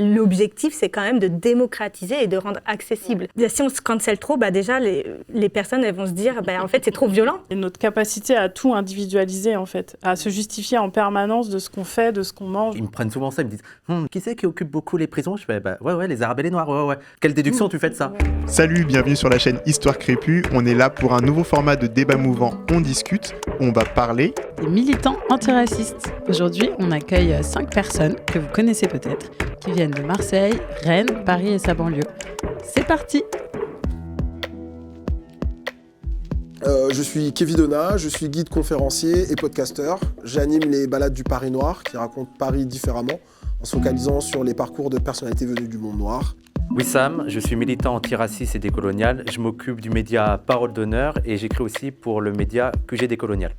l'objectif, c'est quand même de démocratiser et de rendre accessible. Si on se cancelle trop, déjà, les personnes elles vont se dire, en fait, c'est trop violent. Et notre capacité à tout individualiser, en fait, à se justifier en permanence de ce qu'on fait, de ce qu'on mange. Ils me prennent souvent ça, ils me disent qui c'est qui occupe beaucoup les prisons? Je fais ouais, les Arabes et les Noirs, ouais. Quelle déduction tu fais de ça? Salut, bienvenue sur la chaîne Histoire Crépue. On est là pour un nouveau format de débat mouvant. On discute, on va parler des militants antiracistes. Aujourd'hui, on accueille 5 personnes que vous connaissez peut-être, qui viennent de Marseille, Rennes, Paris et sa banlieue. C'est parti! Je suis Kevin Donat, je suis guide conférencier et podcasteur. J'anime les balades du Paris Noir qui racontent Paris différemment en se focalisant sur les parcours de personnalités venues du monde noir. Wissam, je suis militant antiraciste et décolonial. Je m'occupe du média Parole d'honneur et j'écris aussi pour le média QG décolonial.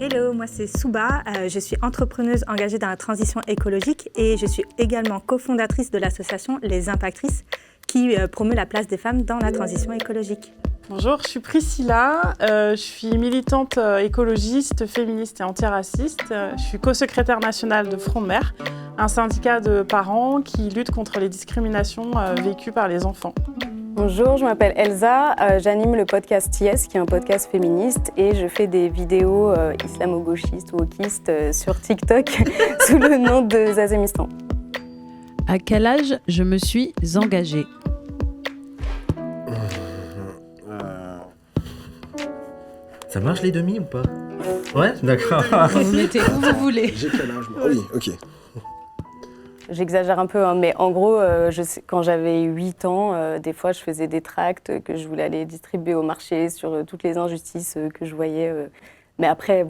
Hello, moi c'est Souba, je suis entrepreneuse engagée dans la transition écologique et je suis également cofondatrice de l'association Les Impactrices qui promeut la place des femmes dans la transition écologique. Bonjour, je suis Priscilla, je suis militante écologiste, féministe et antiraciste. Je suis co-secrétaire nationale de Front de Mer, un syndicat de parents qui lutte contre les discriminations vécues par les enfants. Bonjour, je m'appelle Elsa, j'anime le podcast Yes, qui est un podcast féministe, et je fais des vidéos islamo-gauchistes ou wokistes sur TikTok sous le nom de Zazémistan. À quel âge je me suis engagée? Ça marche les demi ou pas? Ouais, d'accord. Vous mettez où vous voulez. J'ai quel âge moi? Oui, ok. J'exagère un peu, mais en gros, quand j'avais 8 ans, des fois je faisais des tracts que je voulais aller distribuer au marché sur toutes les injustices que je voyais. Mais après,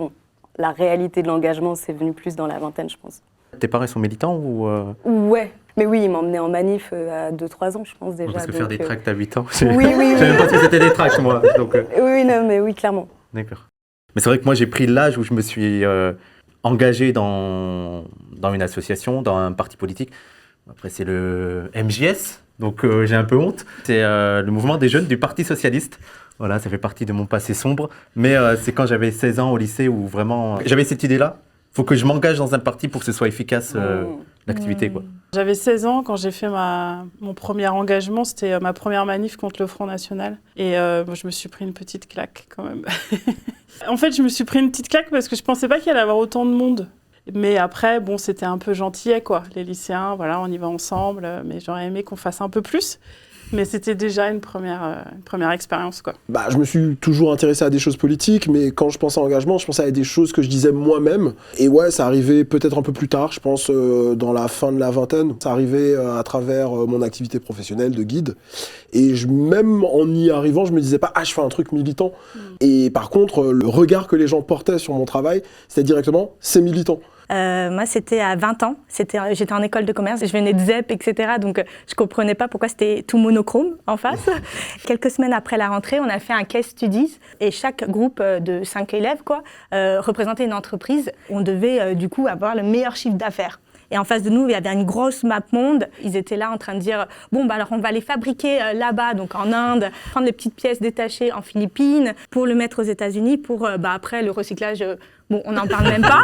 la réalité de l'engagement, c'est venu plus dans la vingtaine, je pense. Tes parents sont militants ou Ouais, mais oui, ils m'emmenaient en manif à 2-3 ans, je pense déjà. Parce que faire des tracts à 8 ans, Oui. Je savais même pas si c'était des tracts, moi. Donc, Oui, clairement. D'accord. Mais c'est vrai que moi, j'ai pris l'âge où je me suis engagé dans une association, dans un parti politique. Après, c'est le MJS, donc j'ai un peu honte. C'est le mouvement des jeunes du Parti socialiste. Voilà, ça fait partie de mon passé sombre. Mais c'est quand j'avais 16 ans au lycée où vraiment j'avais cette idée-là. Il faut que je m'engage dans un parti pour que ce soit efficace l'activité, quoi. J'avais 16 ans quand j'ai fait mon premier engagement, c'était ma première manif contre le Front National. Et je me suis pris une petite claque quand même. En fait, je me suis pris une petite claque parce que je pensais pas qu'il allait y avoir autant de monde. Mais après, c'était un peu gentillet, quoi. Les lycéens, voilà, on y va ensemble. Mais j'aurais aimé qu'on fasse un peu plus. Mais c'était déjà une première expérience, quoi. Je me suis toujours intéressé à des choses politiques, mais quand je pensais à engagement, je pensais à des choses que je disais moi-même. Et ouais, ça arrivait peut-être un peu plus tard, je pense dans la fin de la vingtaine. Ça arrivait à travers mon activité professionnelle de guide. Et même en y arrivant, je me disais pas « je fais un truc militant ». Et par contre, le regard que les gens portaient sur mon travail, c'était directement « c'est militant ». Moi, c'était à 20 ans. J'étais en école de commerce, je venais de ZEP, etc. Donc, je comprenais pas pourquoi c'était tout monochrome en face. Quelques semaines après la rentrée, on a fait un case studies et chaque groupe de 5 élèves représentait une entreprise. On devait du coup avoir le meilleur chiffre d'affaires. Et en face de nous, il y avait une grosse map monde. Ils étaient là en train de dire alors on va les fabriquer là-bas, donc en Inde, prendre les petites pièces détachées en Philippines pour le mettre aux États-Unis pour après le recyclage. On n'en parle même pas.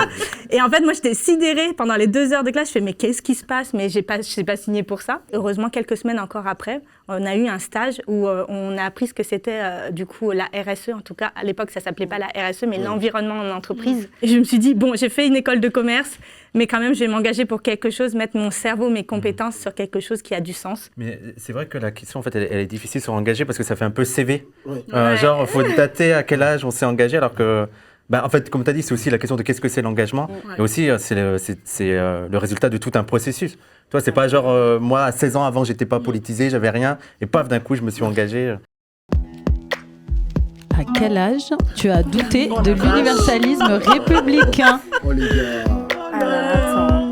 Et en fait, moi, j'étais sidérée pendant les 2 heures de classe. Je fais, mais qu'est-ce qui se passe? Mais je n'ai pas signé pour ça. Heureusement, quelques semaines encore après, on a eu un stage où on a appris ce que c'était, du coup, la RSE. En tout cas, à l'époque, ça ne s'appelait pas la RSE, mais l'environnement en entreprise. Et je me suis dit, j'ai fait une école de commerce, mais quand même, je vais m'engager pour quelque chose, mettre mon cerveau, mes compétences sur quelque chose qui a du sens. Mais c'est vrai que la question, en fait, elle est difficile sur engager parce que ça fait un peu CV. Oui. Genre, il faut dater à quel âge on s'est engagé alors que... en fait, comme tu as dit, c'est aussi la question de qu'est-ce que c'est l'engagement. Et aussi, c'est le résultat de tout un processus. Toi, c'est pas genre, moi, à 16 ans, avant, j'étais pas politisé, j'avais rien. Et paf, d'un coup, je me suis engagé. À quel âge tu as douté de l'universalisme républicain? Oh les gars. Attends.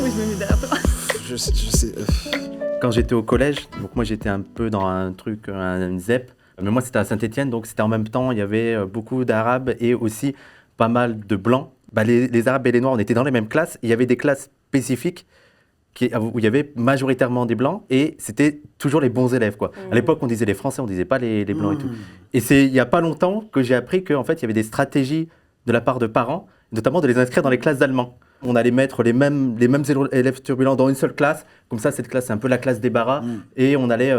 Oui, je me mets derrière toi. Je sais. Quand j'étais au collège, donc moi, j'étais un peu dans un truc, un ZEP. Mais moi, c'était à Saint-Étienne, donc c'était en même temps, il y avait beaucoup d'Arabes et aussi pas mal de Blancs. Les Arabes et les Noirs, on était dans les mêmes classes. Il y avait des classes spécifiques où il y avait majoritairement des Blancs et c'était toujours les bons élèves, quoi. À l'époque, on disait les Français, on disait pas les Blancs et tout. Et c'est il n'y a pas longtemps que j'ai appris qu'en fait, il y avait des stratégies de la part de parents, notamment de les inscrire dans les classes d'allemand. On allait mettre les mêmes élèves turbulents dans une seule classe. Comme ça, cette classe, c'est un peu la classe des barras. Et on allait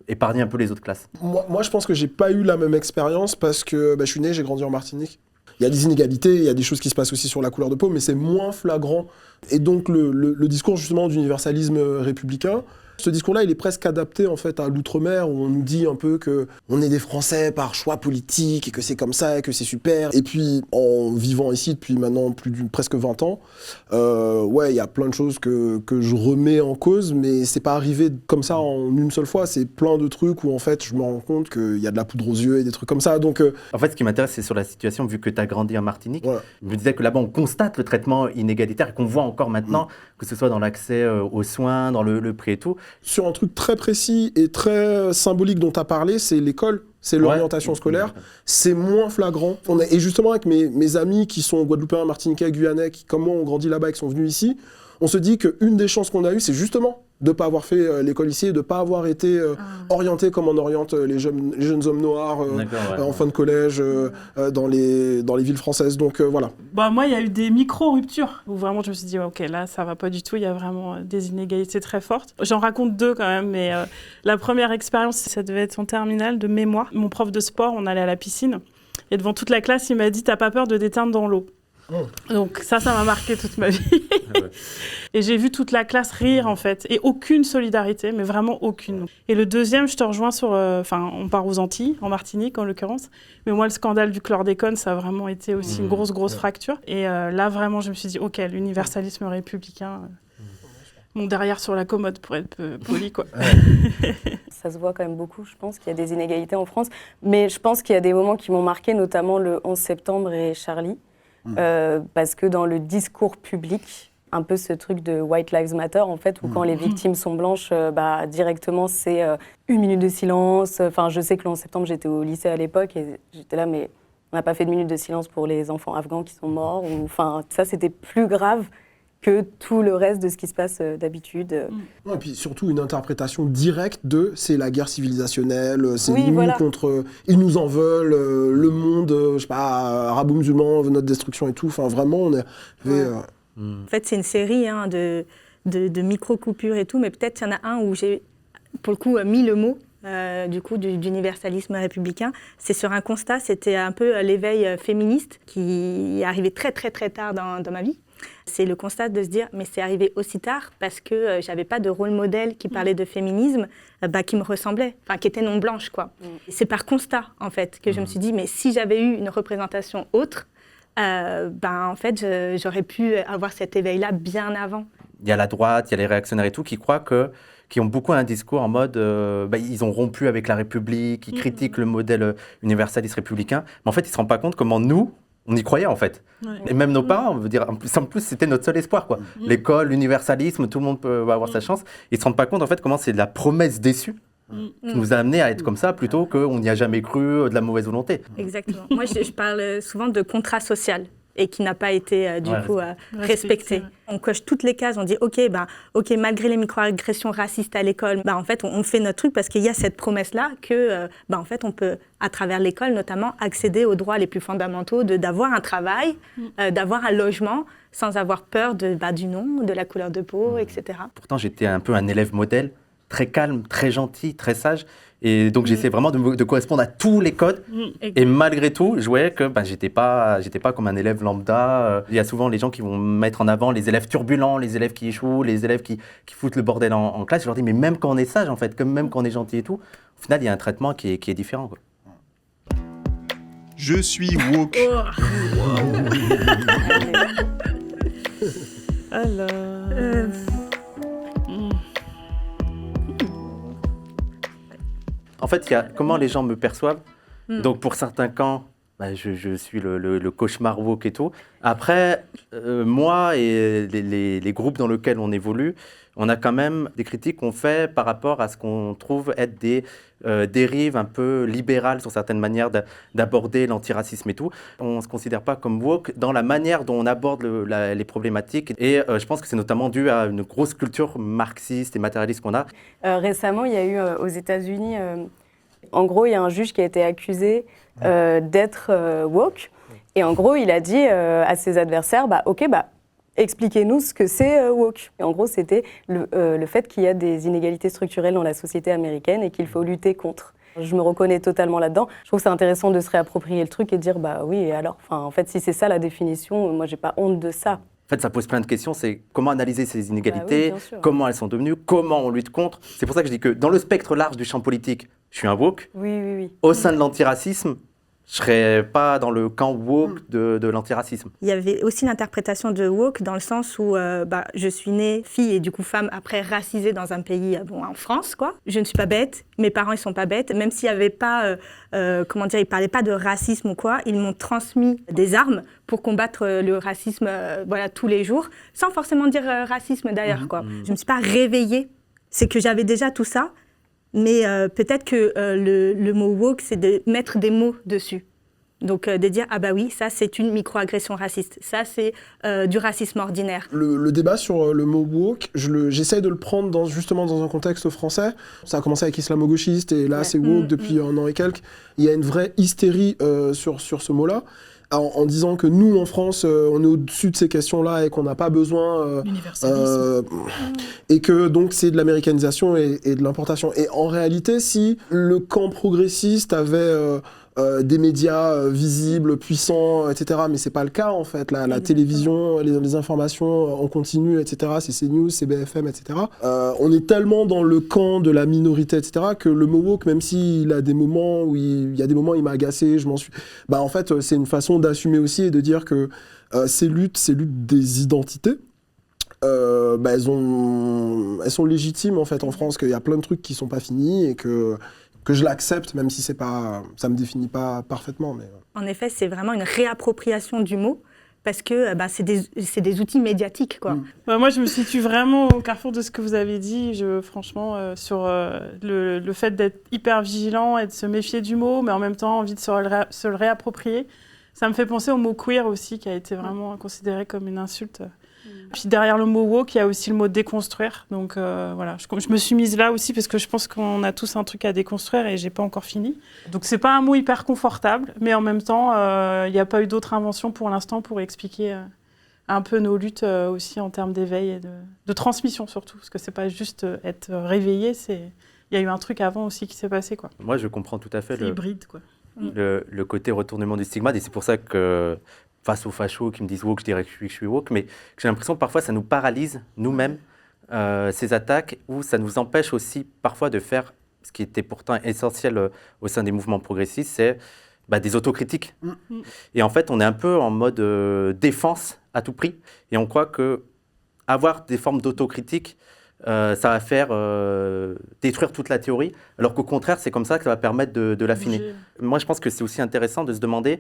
épargner un peu les autres classes. Moi, je pense que j'ai pas eu la même expérience parce que je suis né, j'ai grandi en Martinique. Il y a des inégalités, il y a des choses qui se passent aussi sur la couleur de peau, mais c'est moins flagrant. Et donc le discours justement d'universalisme républicain, ce discours-là, il est presque adapté en fait à l'outre-mer où on nous dit un peu que on est des Français par choix politique et que c'est comme ça et que c'est super. Et puis en vivant ici depuis maintenant presque 20 ans, il y a plein de choses que je remets en cause, mais c'est pas arrivé comme ça en une seule fois. C'est plein de trucs où en fait je me rends compte qu'il y a de la poudre aux yeux et des trucs comme ça. Donc en fait, ce qui m'intéresse, c'est sur la situation, vu que tu as grandi en Martinique. Voilà. Je me disais que là-bas, on constate le traitement inégalitaire et qu'on voit encore maintenant, que ce soit dans l'accès aux soins, dans le prix et tout. Sur un truc très précis et très symbolique dont tu as parlé, c'est l'école, c'est l'orientation scolaire. C'est moins flagrant. Et justement, avec mes amis qui sont guadeloupéens, martiniquais, guyanais, qui comme moi ont grandi là-bas et qui sont venus ici, on se dit qu'une des chances qu'on a eues, c'est justement de ne pas avoir fait l'école ici et de ne pas avoir été orienté comme on oriente les jeunes hommes noirs en fin de collège dans les villes françaises. Donc voilà. Moi, il y a eu des micro-ruptures où vraiment je me suis dit, ok, là, ça va pas du tout. Il y a vraiment des inégalités très fortes. J'en raconte deux quand même, mais la première expérience, ça devait être en terminale de mémoire. Mon prof de sport, on allait à la piscine et devant toute la classe, il m'a dit, t'as pas peur de t'éteindre dans l'eau? Donc ça m'a marqué toute ma vie. Et j'ai vu toute la classe rire en fait, et aucune solidarité, mais vraiment aucune. Et le deuxième, je te rejoins sur, on part aux Antilles, en Martinique en l'occurrence, mais moi le scandale du chlordécone, ça a vraiment été aussi une grosse fracture. Et là vraiment, je me suis dit, ok, l'universalisme républicain, derrière sur la commode pour être poli quoi. Ça se voit quand même beaucoup, je pense qu'il y a des inégalités en France, mais je pense qu'il y a des moments qui m'ont marqué, notamment le 11 septembre et Charlie. Parce que dans le discours public, un peu ce truc de White Lives Matter, en fait, où quand les victimes sont blanches, directement, c'est une minute de silence. Enfin, je sais que le 11 septembre, j'étais au lycée à l'époque et j'étais là, mais on n'a pas fait de minute de silence pour les enfants afghans qui sont morts. Enfin, ça, c'était plus grave que tout le reste de ce qui se passe d'habitude. Et puis surtout une interprétation directe de c'est la guerre civilisationnelle, c'est contre... Ils nous en veulent, le monde, je sais pas, arabo-musulman, notre destruction et tout. Enfin, vraiment, on avait... En fait, c'est une série de micro-coupures et tout, mais peut-être qu'il y en a un où j'ai, pour le coup, mis le mot d'universalisme républicain. C'est sur un constat, c'était un peu l'éveil féministe qui est arrivé très tard dans ma vie. C'est le constat de se dire, mais c'est arrivé aussi tard parce que j'avais pas de rôle modèle qui parlait de féminisme, qui me ressemblait, qui était non blanche, quoi. C'est par constat, en fait, que je me suis dit, mais si j'avais eu une représentation autre, en fait, j'aurais pu avoir cet éveil-là bien avant. Il y a la droite, il y a les réactionnaires et tout qui ont beaucoup un discours en mode ils ont rompu avec la République, ils critiquent le modèle universaliste républicain, mais en fait, ils ne se rendent pas compte comment nous, on y croyait en fait. Et même nos parents, on veut dire, en plus c'était notre seul espoir, quoi. L'école, l'universalisme, tout le monde peut avoir sa chance. Ils ne se rendent pas compte en fait comment c'est de la promesse déçue qui nous a amené à être comme ça plutôt qu'on n'y a jamais cru, de la mauvaise volonté. Exactement. Moi, je parle souvent de contrat social et qui n'a pas été respecté. On coche toutes les cases, on dit ok, malgré les microagressions racistes à l'école, en fait, on fait notre truc parce qu'il y a cette promesse-là que, en fait, on peut, à travers l'école notamment, accéder aux droits les plus fondamentaux, d'avoir un travail, d'avoir un logement, sans avoir peur du nom, de la couleur de peau, etc. Pourtant, j'étais un peu un élève modèle, très calme, très gentil, très sage. Et donc, j'essayais vraiment de correspondre à tous les codes. Et malgré tout, je voyais que j'étais pas comme un élève lambda. Il y a souvent les gens qui vont mettre en avant les élèves turbulents, les élèves qui échouent, les élèves qui foutent le bordel en classe. Je leur dis, mais même quand on est sage, en fait, même quand on est gentil et tout, au final, il y a un traitement qui est différent, quoi. Je suis woke. Alors... En fait, il y a comment les gens me perçoivent. Donc, pour certains camps, je suis le cauchemar woke et tout. Après, moi et les groupes dans lesquels on évolue, on a quand même des critiques qu'on fait par rapport à ce qu'on trouve être des dérives un peu libérales sur certaines manières d'aborder l'antiracisme et tout. On ne se considère pas comme woke dans la manière dont on aborde les problématiques. Et je pense que c'est notamment dû à une grosse culture marxiste et matérialiste qu'on a. Récemment, il y a eu aux États-Unis, en gros, il y a un juge qui a été accusé d'être woke. Et en gros, il a dit à ses adversaires, expliquez-nous ce que c'est woke. Et en gros, c'était le fait qu'il y a des inégalités structurelles dans la société américaine et qu'il faut lutter contre. Je me reconnais totalement là-dedans. Je trouve que c'est intéressant de se réapproprier le truc et de dire bah oui, et alors, en fait, si c'est ça la définition, moi, j'ai pas honte de ça. En fait, ça pose plein de questions. C'est comment analyser ces inégalités, Bah oui, comment elles sont devenues, comment on lutte contre. C'est pour ça que je dis que dans le spectre large du champ politique, je suis un woke. Oui. Au sein de l'antiracisme, je serais pas dans le camp woke de l'antiracisme. Il y avait aussi l'interprétation de woke dans le sens où je suis née fille et du coup femme, après racisée dans un pays, en France, quoi. Je ne suis pas bête, mes parents ils sont pas bêtes, même s'il y avait pas, ils parlaient pas de racisme ou quoi, ils m'ont transmis des armes pour combattre le racisme, tous les jours, sans forcément dire racisme d'ailleurs, quoi. Je me suis pas réveillée, c'est que j'avais déjà tout ça. Mais peut-être que le mot woke, c'est de mettre des mots dessus. Donc de dire, ah bah oui, ça c'est une microagression raciste, ça c'est du racisme ordinaire. Le débat sur le mot woke, j'essaie de le prendre justement dans un contexte français. Ça a commencé avec islamo-gauchiste et là c'est woke depuis un an et quelques. Il y a une vraie hystérie sur ce mot-là. En disant que nous, en France, on est au-dessus de ces questions-là et qu'on n'a pas besoin... et que donc c'est de l'américanisation et de l'importation. Et en réalité, si le camp progressiste avait des médias visibles, puissants, etc., mais c'est pas le cas, en fait. La télévision, les informations en continu, etc., c'est CNews, c'est BFM, etc. On est tellement dans le camp de la minorité, etc., que le mot woke, même s'il a des moments où il m'a agacé, je m'en suis... en fait, c'est une façon d'assumer aussi et de dire que ces luttes des identités, elles sont légitimes, en fait, en France, qu'il y a plein de trucs qui sont pas finis et que je l'accepte, même si ça me définit pas parfaitement. Mais... En effet, c'est vraiment une réappropriation du mot, parce que c'est des outils médiatiques, quoi. Moi, je me situe vraiment au carrefour de ce que vous avez dit, franchement, sur le fait d'être hyper vigilant et de se méfier du mot, mais en même temps, envie de se le réapproprier. Ça me fait penser au mot queer aussi, qui a été vraiment considéré comme une insulte. Puis derrière le mot woke, il y a aussi le mot déconstruire. Donc voilà, je me suis mise là aussi parce que je pense qu'on a tous un truc à déconstruire et j'ai pas encore fini. Donc c'est pas un mot hyper confortable, mais en même temps, il n'y a pas eu d'autre invention pour l'instant pour expliquer un peu nos luttes aussi en termes d'éveil et de transmission surtout. Parce que c'est pas juste être réveillé, il y a eu un truc avant aussi qui s'est passé, quoi. Moi, je comprends tout à fait hybride, quoi. Le côté retournement du stigmate et c'est pour ça que face aux fachos qui me disent woke, je dirais que je suis woke, mais j'ai l'impression que parfois ça nous paralyse nous-mêmes, ces attaques, où ça nous empêche aussi parfois de faire ce qui était pourtant essentiel au sein des mouvements progressistes, c'est des autocritiques. Et en fait, on est un peu en mode défense à tout prix, et on croit que avoir des formes d'autocritique, ça va faire détruire toute la théorie, alors qu'au contraire, c'est comme ça que ça va permettre de l'affiner. Moi, je pense que c'est aussi intéressant de se demander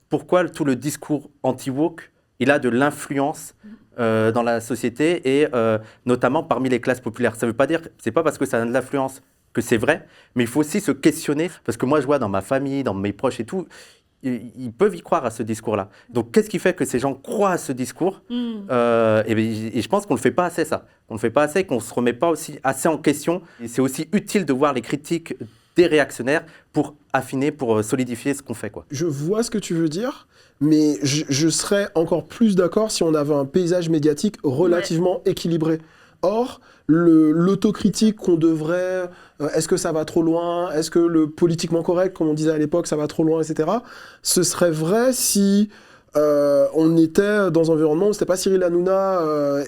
pourquoi tout le discours anti-woke, il a de l'influence dans la société et notamment parmi les classes populaires. Ça veut pas dire, c'est pas parce que ça a de l'influence que c'est vrai, mais il faut aussi se questionner, parce que moi je vois dans ma famille, dans mes proches et tout, ils peuvent y croire à ce discours-là. Donc qu'est-ce qui fait que ces gens croient à ce discours et je pense qu'on ne le fait pas assez, ça. On ne le fait pas assez, qu'on ne se remet pas aussi assez en question. Et c'est aussi utile de voir les critiques des réactionnaires pour affiner, pour solidifier ce qu'on fait, quoi. Je vois ce que tu veux dire, mais je serais encore plus d'accord si on avait un paysage médiatique relativement équilibré. Or, l'autocritique qu'on devrait... est-ce que ça va trop loin? Est-ce que le politiquement correct, comme on disait à l'époque, ça va trop loin, etc. Ce serait vrai si... on était dans un environnement où c'était pas Cyril Hanouna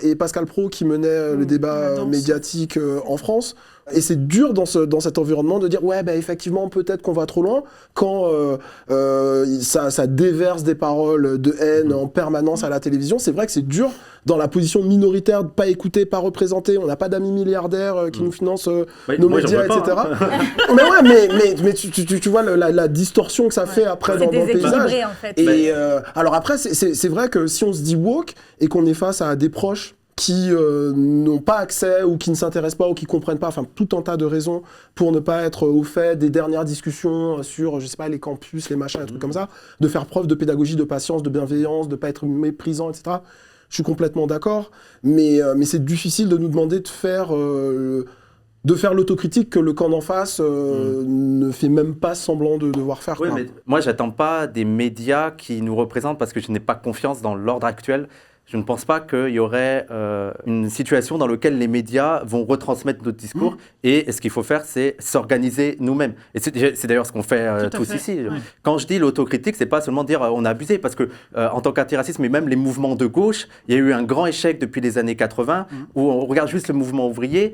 et Pascal Praud qui menaient le débat médiatique en France. Et c'est dur dans cet environnement de dire ouais, effectivement, peut-être qu'on va trop loin quand ça déverse des paroles de haine en permanence à la télévision. C'est vrai que c'est dur dans la position minoritaire de pas écouter, pas représenter. On n'a pas d'amis milliardaires qui nous financent nos médias, etc. mais tu vois la distorsion que ça fait après dans le paysage. En fait. Et alors après, c'est vrai que si on se dit woke et qu'on est face à des proches qui n'ont pas accès ou qui ne s'intéressent pas ou qui ne comprennent pas, enfin tout un tas de raisons pour ne pas être au fait des dernières discussions sur, je sais pas, les campus, les machins, des trucs comme ça, de faire preuve de pédagogie, de patience, de bienveillance, de ne pas être méprisant, etc. Je suis complètement d'accord, mais c'est difficile de nous demander de faire l'autocritique que le camp d'en face ne fait même pas semblant de devoir faire. Oui, mais moi, j'attends pas des médias qui nous représentent parce que je n'ai pas confiance dans l'ordre actuel. je ne pense pas qu'il y aurait une situation dans laquelle les médias vont retransmettre notre discours. Et ce qu'il faut faire, c'est s'organiser nous-mêmes. Et c'est d'ailleurs ce qu'on fait tous ici. Ouais. Quand je dis l'autocritique, c'est pas seulement dire on a abusé, parce que en tant qu'antiraciste, mais même les mouvements de gauche, il y a eu un grand échec depuis les années 80, où on regarde juste le mouvement ouvrier,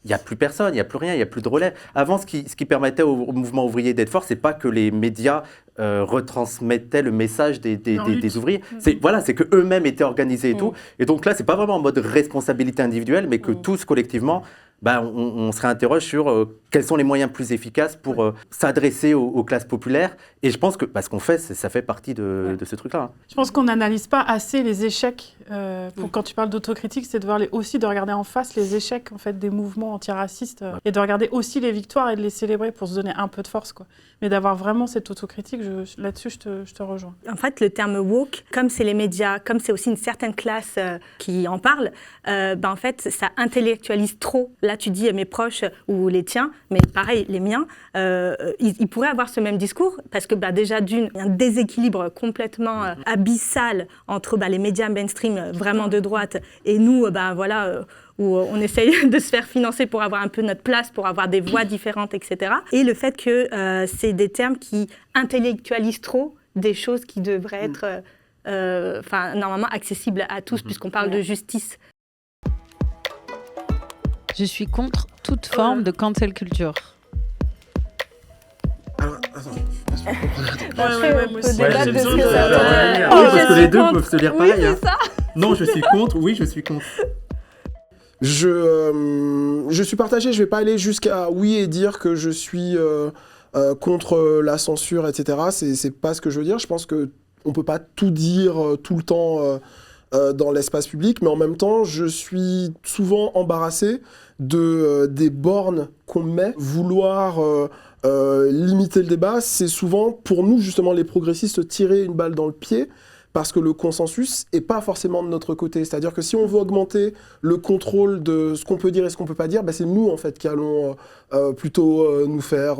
il n'y a plus personne, il n'y a plus rien, il n'y a plus de relais. Avant, ce qui permettait au mouvement ouvrier d'être fort, ce n'est pas que les médias retransmettaient le message des ouvriers. C'est qu'eux-mêmes étaient organisés et tout. Et donc là, ce n'est pas vraiment en mode responsabilité individuelle, mais que tous, collectivement, on se réinterroge sur quels sont les moyens plus efficaces pour s'adresser aux classes populaires. Et je pense que ce qu'on fait, ça fait partie de ce truc-là. Je pense qu'on n'analyse pas assez les échecs. Quand tu parles d'autocritique, c'est aussi de regarder en face les échecs en fait, des mouvements antiracistes et de regarder aussi les victoires et de les célébrer pour se donner un peu de force. Quoi. Mais d'avoir vraiment cette autocritique, là-dessus, je te rejoins. En fait, le terme woke, comme c'est les médias, comme c'est aussi une certaine classe qui en parle, en fait, ça intellectualise trop. Là, tu dis mes proches ou les tiens, mais pareil, les miens, ils pourraient avoir ce même discours parce que déjà, il y a un déséquilibre complètement abyssal entre les médias mainstream vraiment de droite et nous, où on essaye de se faire financer pour avoir un peu notre place, pour avoir des voix différentes, etc. Et le fait que c'est des termes qui intellectualisent trop des choses qui devraient être normalement accessibles à tous, puisqu'on parle de justice. Je suis contre toute forme de cancel culture. Alors, attends. Moi aussi. Débattre de ce que ça veut dire. Oui, parce que les deux peuvent se lire pareil. C'est ça. Non, je suis contre. Oui, je suis contre. Je suis partagé, je vais pas aller jusqu'à oui et dire que je suis contre la censure, etc. C'est pas ce que je veux dire. Je pense qu'on peut pas tout dire tout le temps dans l'espace public, mais en même temps, je suis souvent embarrassé des bornes qu'on met. Vouloir limiter le débat, c'est souvent pour nous, justement, les progressistes, tirer une balle dans le pied, parce que le consensus n'est pas forcément de notre côté. C'est-à-dire que si on veut augmenter le contrôle de ce qu'on peut dire et ce qu'on ne peut pas dire, c'est nous, en fait, qui allons plutôt nous faire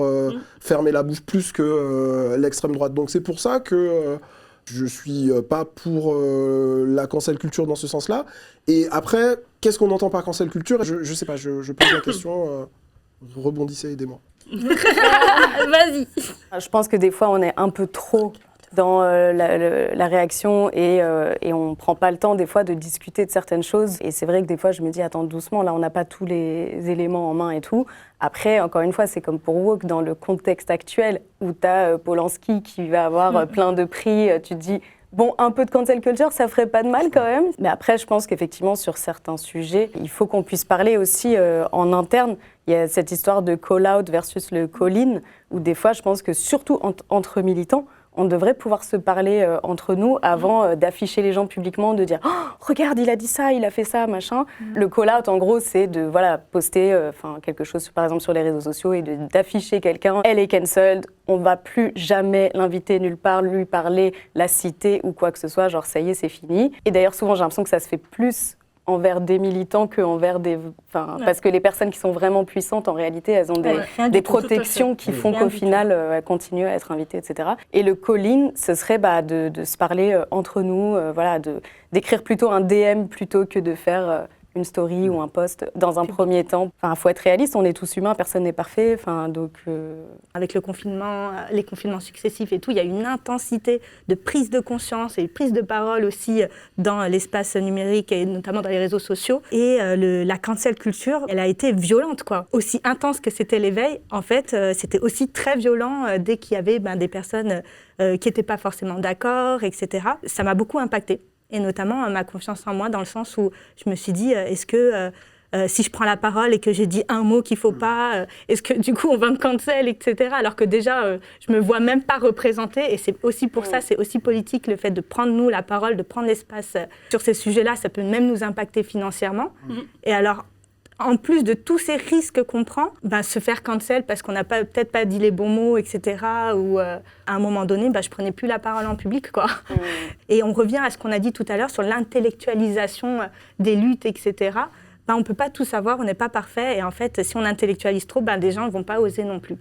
fermer la bouche plus que l'extrême droite. Donc c'est pour ça que je ne suis pas pour la cancel culture dans ce sens-là. Et après, qu'est-ce qu'on entend par cancel culture ? Je ne sais pas, je pose la question. Rebondissez, aidez-moi. Vas-y. Je pense que des fois, on est un peu trop dans la réaction et on ne prend pas le temps des fois de discuter de certaines choses. Et c'est vrai que des fois, je me dis, attends, doucement, là, on n'a pas tous les éléments en main et tout. Après, encore une fois, c'est comme pour Woke, dans le contexte actuel où tu as Polanski qui va avoir plein de prix, tu te dis, bon, un peu de cancel culture, ça ferait pas de mal quand même. Mais après, je pense qu'effectivement, sur certains sujets, il faut qu'on puisse parler aussi en interne. Il y a cette histoire de call-out versus le call-in, où des fois, je pense que surtout entre militants, on devrait pouvoir se parler entre nous avant d'afficher les gens publiquement, de dire « Oh, regarde, il a dit ça, il a fait ça, machin ». Le call-out, en gros, c'est de poster quelque chose, par exemple, sur les réseaux sociaux et d'afficher quelqu'un. Elle est cancelled, on ne va plus jamais l'inviter nulle part, lui parler, la citer ou quoi que ce soit. Genre, ça y est, c'est fini. Et d'ailleurs, souvent, j'ai l'impression que ça se fait plus envers des militants qu'envers des... Parce que les personnes qui sont vraiment puissantes, en réalité, elles ont des protections qui font qu'au final, elles continuent à être invitées, etc. Et le call-in, ce serait de se parler entre nous, d'écrire plutôt un DM plutôt que de faire une story ou un post dans un premier temps. Enfin, faut être réaliste, on est tous humains, personne n'est parfait. Avec le confinement, les confinements successifs et tout, il y a une intensité de prise de conscience et de prise de parole aussi dans l'espace numérique et notamment dans les réseaux sociaux. Et la cancel culture, elle a été violente, quoi. Aussi intense que c'était l'éveil, en fait, c'était aussi très violent dès qu'il y avait des personnes qui n'étaient pas forcément d'accord, etc. Ça m'a beaucoup impactée. Et notamment ma confiance en moi, dans le sens où je me suis dit, est-ce que si je prends la parole et que j'ai dit un mot qu'il ne faut pas, est-ce que du coup on va me cancel, etc. Alors que déjà, je ne me vois même pas représentée. Et c'est aussi pour ça, c'est aussi politique, le fait de prendre nous la parole, de prendre l'espace sur ces sujets-là, ça peut même nous impacter financièrement. Et alors, en plus de tous ces risques qu'on prend, se faire cancel parce qu'on n'a peut-être pas dit les bons mots, etc. Ou à un moment donné, je prenais plus la parole en public, quoi. Et on revient à ce qu'on a dit tout à l'heure sur l'intellectualisation des luttes, etc. On ne peut pas tout savoir, on n'est pas parfait. Et en fait, si on intellectualise trop, des gens ne vont pas oser non plus.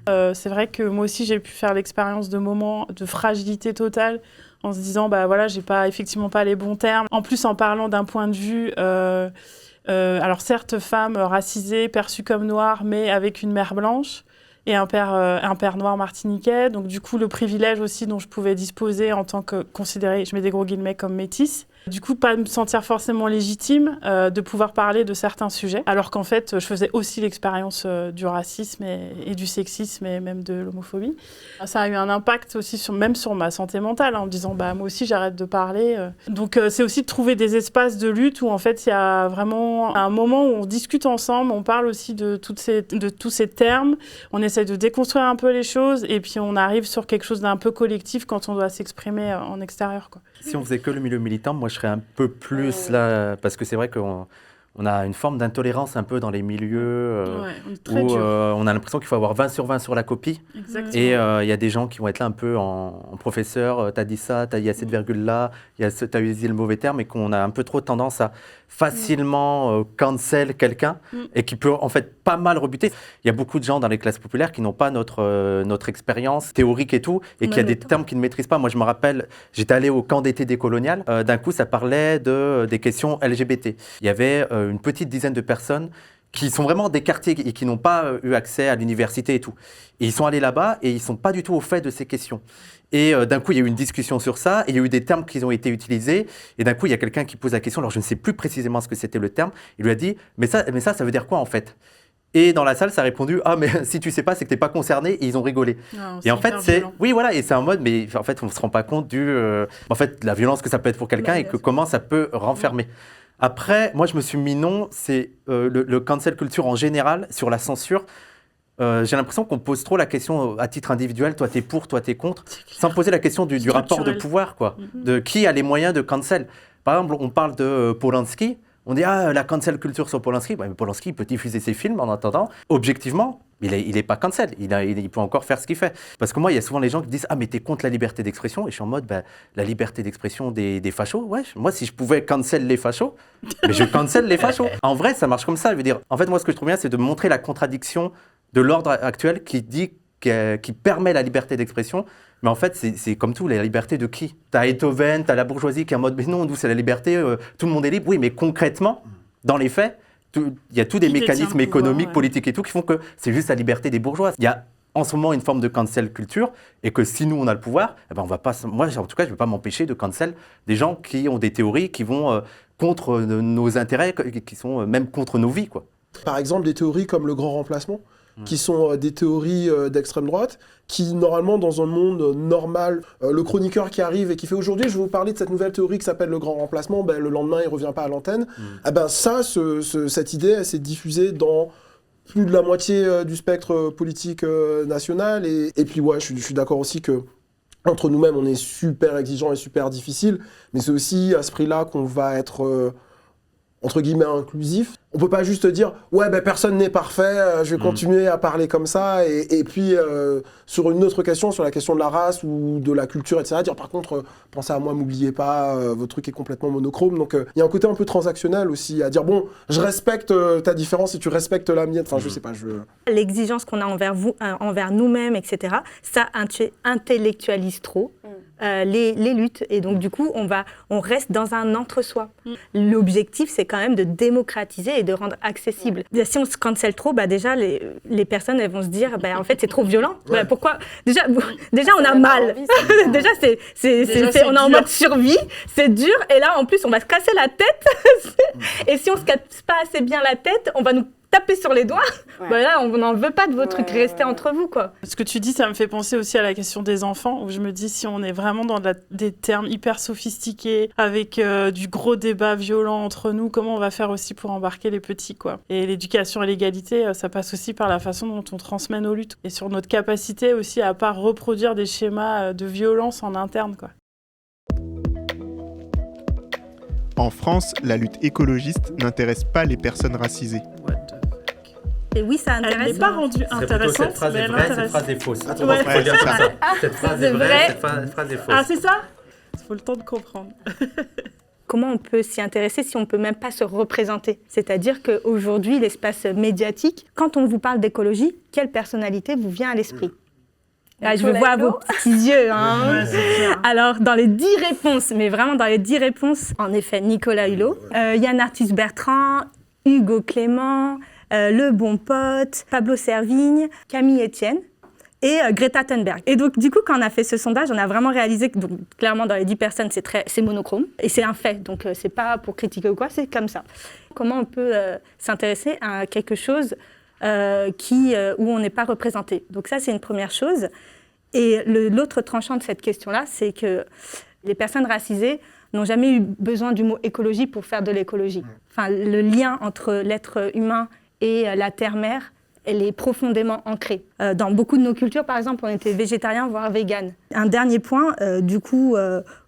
C'est vrai que moi aussi, j'ai pu faire l'expérience de moments de fragilité totale en se disant bah voilà, j'ai effectivement pas les bons termes. En plus, en parlant d'un point de vue, alors certes, femme racisée, perçue comme noire, mais avec une mère blanche et un père noir martiniquais. Donc du coup, le privilège aussi dont je pouvais disposer en tant que considérée, je mets des gros guillemets, comme métisse. Du coup, pas me sentir forcément légitime de pouvoir parler de certains sujets, alors qu'en fait, je faisais aussi l'expérience du racisme et du sexisme et même de l'homophobie. Ça a eu un impact aussi même sur ma santé mentale, en me disant bah, moi aussi, j'arrête de parler. Donc, c'est aussi de trouver des espaces de lutte où en fait, il y a vraiment un moment où on discute ensemble, on parle aussi de tous ces termes, on essaie de déconstruire un peu les choses et puis on arrive sur quelque chose d'un peu collectif quand on doit s'exprimer en extérieur, quoi. Si on faisait que le milieu militant, moi je serais un peu plus là, parce que c'est vrai qu'on a une forme d'intolérance un peu dans les milieux où on a l'impression qu'il faut avoir 20 sur 20 sur la copie. Exactement. Et il y a des gens qui vont être là un peu en professeur, t'as dit ça, il y a cette virgule-là, t'as utilisé le mauvais terme, et qu'on a un peu trop tendance à facilement cancel quelqu'un et qui peut en fait pas mal rebuter. Il y a beaucoup de gens dans les classes populaires qui n'ont pas notre expérience théorique et tout, et qui a des termes qu'ils ne maîtrisent pas. Moi je me rappelle, j'étais allé au camp d'été décolonial, d'un coup ça parlait des questions LGBT. Il y avait une petite dizaine de personnes qui sont vraiment des quartiers et qui n'ont pas eu accès à l'université et tout. Et ils sont allés là-bas et ils ne sont pas du tout au fait de ces questions. Et d'un coup, il y a eu une discussion sur ça, et il y a eu des termes qui ont été utilisés, et d'un coup, il y a quelqu'un qui pose la question, alors je ne sais plus précisément ce que c'était le terme, il lui a dit « mais ça veut dire quoi en fait ?» Et dans la salle, ça a répondu « ah mais si tu sais pas, c'est que t'es pas concerné », et ils ont rigolé. Non, et en fait, oui voilà, et c'est un mode, mais en fait, on se rend pas compte en fait, de la violence que ça peut être pour quelqu'un et comment ça peut renfermer. Après, moi, je me suis mis non, c'est le cancel culture en général, sur la censure. J'ai l'impression qu'on pose trop la question à titre individuel, toi t'es pour, toi t'es contre, sans poser la question du rapport de pouvoir, quoi, de qui a les moyens de cancel. Par exemple, on parle de Polanski, on dit la cancel culture sur Polanski, mais Polanski il peut diffuser ses films en attendant, objectivement, il est pas cancel, il peut encore faire ce qu'il fait. Parce que moi, il y a souvent les gens qui disent mais t'es contre la liberté d'expression, et je suis en mode la liberté d'expression des fachos, ouais, moi si je pouvais cancel les fachos, mais je cancel les fachos. En vrai, ça marche comme ça, je veux dire, en fait moi ce que je trouve bien, c'est de montrer la contradiction de l'ordre actuel qui permet la liberté d'expression, mais en fait, c'est comme tout, la liberté de qui ? T'as Beethoven, t'as la bourgeoisie qui est en mode, mais non, nous, c'est la liberté, tout le monde est libre. Oui, mais concrètement, dans les faits, il y a tous des mécanismes économiques, politiques et tout qui font que c'est juste la liberté des bourgeois. Il y a en ce moment une forme de cancel culture, et que si nous, on a le pouvoir, eh ben, on va pas, moi, en tout cas, je ne vais pas m'empêcher de cancel des gens qui ont des théories qui vont contre nos intérêts, qui sont même contre nos vies, quoi. Par exemple, des théories comme le grand remplacement, qui sont des théories d'extrême droite, qui normalement dans un monde normal, le chroniqueur qui arrive et qui fait aujourd'hui je vais vous parler de cette nouvelle théorie qui s'appelle le grand remplacement, le lendemain il revient pas à l'antenne, cette idée elle s'est diffusée dans plus de la moitié du spectre politique national, et puis ouais, je suis d'accord aussi que entre nous-mêmes on est super exigeants et super difficile, mais c'est aussi à ce prix-là qu'on va être entre guillemets inclusif. On peut pas juste dire ouais personne n'est parfait, je vais continuer à parler comme ça, et puis sur une autre question, sur la question de la race ou de la culture, etc., dire par contre pensez à moi, m'oubliez pas, votre truc est complètement monochrome. Donc il y a un côté un peu transactionnel aussi, à dire bon, je respecte ta différence et tu respectes la mienne, enfin je sais pas, L'exigence qu'on a envers nous-mêmes, etc., ça intellectualise trop les luttes, et donc du coup on reste dans un entre-soi. L'objectif c'est quand même de démocratiser et de rendre accessible. Si on se cancelle trop, déjà les personnes elles vont se dire en fait c'est trop violent. Pourquoi déjà on a mal. Déjà on est en mode survie, c'est dur, et là en plus on va se casser la tête. Et si on se casse pas assez bien la tête, on va nous taper sur les doigts. Là on n'en veut pas de vos trucs, restez entre vous, quoi. Ce que tu dis, ça me fait penser aussi à la question des enfants, où je me dis si on est vraiment dans des termes hyper sophistiqués, avec du gros débat violent entre nous, comment on va faire aussi pour embarquer les petits, quoi. Et l'éducation et l'égalité, ça passe aussi par la façon dont on transmet nos luttes, et sur notre capacité aussi à pas reproduire des schémas de violence en interne, quoi. En France, la lutte écologiste n'intéresse pas les personnes racisées. Et oui, ça intéresse. Elle n'est pas rendue intéressante, cette phrase mais est elle vraie, intéresse. cette phrase est fausse. Ouais. Faut dire ça. Cette phrase est vraie, cette phrase est fausse. Ah, c'est ça ? Il faut le temps de comprendre. Comment on peut s'y intéresser si on ne peut même pas se représenter ? C'est-à-dire qu'aujourd'hui, l'espace médiatique, quand on vous parle d'écologie, quelle personnalité vous vient à l'esprit ? Ah, je veux voir vos petits yeux. Hein. Ouais, c'est clair. Alors, dans les 10 réponses, mais vraiment dans les 10 réponses, en effet, Nicolas Hulot, Yann Arthus Bertrand, Hugo Clément, Le Bon Pote, Pablo Servigne, Camille Etienne et Greta Thunberg. Et donc, du coup, quand on a fait ce sondage, on a vraiment réalisé que, donc, clairement, dans les 10 personnes, c'est monochrome. Et c'est un fait. Donc, c'est pas pour critiquer ou quoi, c'est comme ça. Comment on peut s'intéresser à quelque chose où on n'est pas représenté? Donc ça, c'est une première chose. Et l'autre tranchant de cette question-là, c'est que les personnes racisées n'ont jamais eu besoin du mot écologie pour faire de l'écologie. Enfin, le lien entre l'être humain et la terre-mère, elle est profondément ancrée. Dans beaucoup de nos cultures, par exemple, on était végétarien, voire vegan. Un dernier point,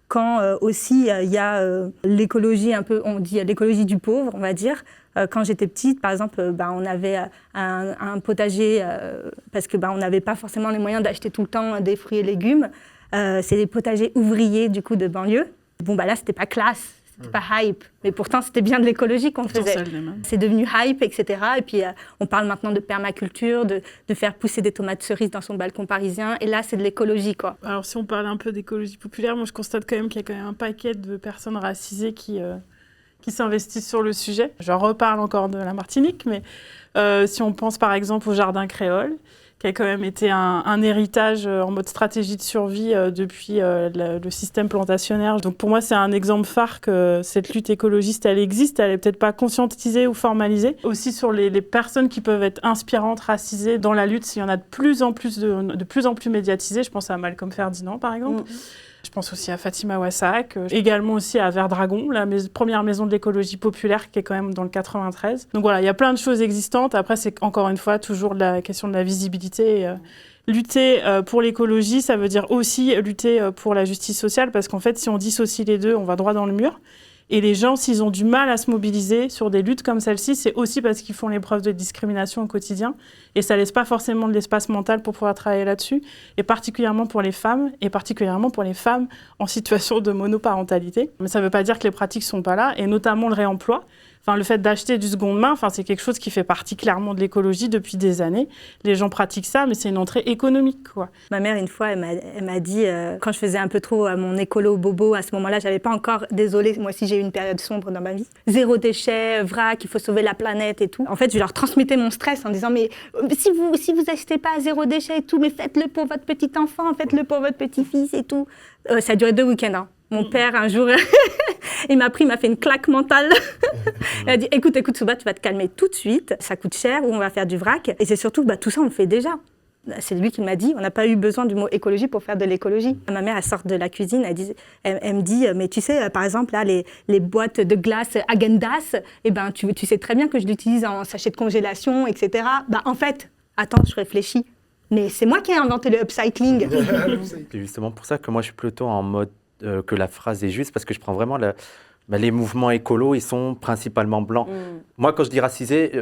quand aussi il y a l'écologie un peu, on dit l'écologie du pauvre, on va dire. Quand j'étais petite, par exemple, on avait un potager parce que on n'avait pas forcément les moyens d'acheter tout le temps des fruits et légumes. C'est des potagers ouvriers du coup de banlieue. Bon là, c'était pas classe. C'était pas hype, mais pourtant c'était bien de l'écologie qu'on faisait. C'est devenu hype, etc. Et puis on parle maintenant de permaculture, de faire pousser des tomates cerises dans son balcon parisien. Et là, c'est de l'écologie, quoi. Alors si on parle un peu d'écologie populaire, moi je constate quand même qu'il y a quand même un paquet de personnes racisées qui s'investissent sur le sujet. Je reparle encore de la Martinique, mais si on pense par exemple au Jardin Créole, qui a quand même été un héritage en mode stratégie de survie depuis le système plantationnaire. Donc pour moi, c'est un exemple phare que cette lutte écologiste, elle existe, elle n'est peut-être pas conscientisée ou formalisée. Aussi sur les personnes qui peuvent être inspirantes, racisées dans la lutte, il y en a de plus en plus médiatisées. Je pense à Malcolm Ferdinand, par exemple. Je pense aussi à Fatima Wassac, également aussi à Verdragon, la première maison de l'écologie populaire qui est quand même dans le 93. Donc voilà, il y a plein de choses existantes. Après, c'est encore une fois toujours la question de la visibilité. Lutter pour l'écologie, ça veut dire aussi lutter pour la justice sociale, parce qu'en fait, si on dissocie les deux, on va droit dans le mur. Et les gens, s'ils ont du mal à se mobiliser sur des luttes comme celle-ci, c'est aussi parce qu'ils font les preuves de discrimination au quotidien. Et ça ne laisse pas forcément de l'espace mental pour pouvoir travailler là-dessus. Et particulièrement pour les femmes, en situation de monoparentalité. Mais ça ne veut pas dire que les pratiques ne sont pas là, et notamment le réemploi. Enfin, le fait d'acheter du seconde main, c'est quelque chose qui fait partie clairement de l'écologie depuis des années. Les gens pratiquent ça, mais c'est une entrée économique, quoi. Ma mère, une fois, elle m'a dit, quand je faisais un peu trop mon écolo bobo, à ce moment-là, j'avais pas encore, désolée, moi aussi j'ai eu une période sombre dans ma vie. 0 déchet, vrac, il faut sauver la planète et tout. En fait, je leur transmettais mon stress en disant, mais si vous achetez pas 0 déchet et tout, mais faites-le pour votre petit enfant, faites-le pour votre petit-fils et tout. Ça a duré 2 week-ends, hein. Mon père, un jour, il m'a fait une claque mentale. Il a dit, écoute, Souba, tu vas te calmer tout de suite. Ça coûte cher, ou on va faire du vrac. Et c'est surtout, tout ça, on le fait déjà. C'est lui qui m'a dit, on n'a pas eu besoin du mot écologie pour faire de l'écologie. Ma mère, elle sort de la cuisine, elle me dit, mais tu sais, par exemple, là, les boîtes de glace Häagen-Dazs, tu sais très bien que je l'utilise en sachet de congélation, etc. En fait, attends, je réfléchis. Mais c'est moi qui ai inventé le upcycling. C'est justement pour ça que moi, je suis plutôt en mode que la phrase est juste, parce que je prends vraiment les mouvements écolos, ils sont principalement blancs. Moi, quand je dis racisé,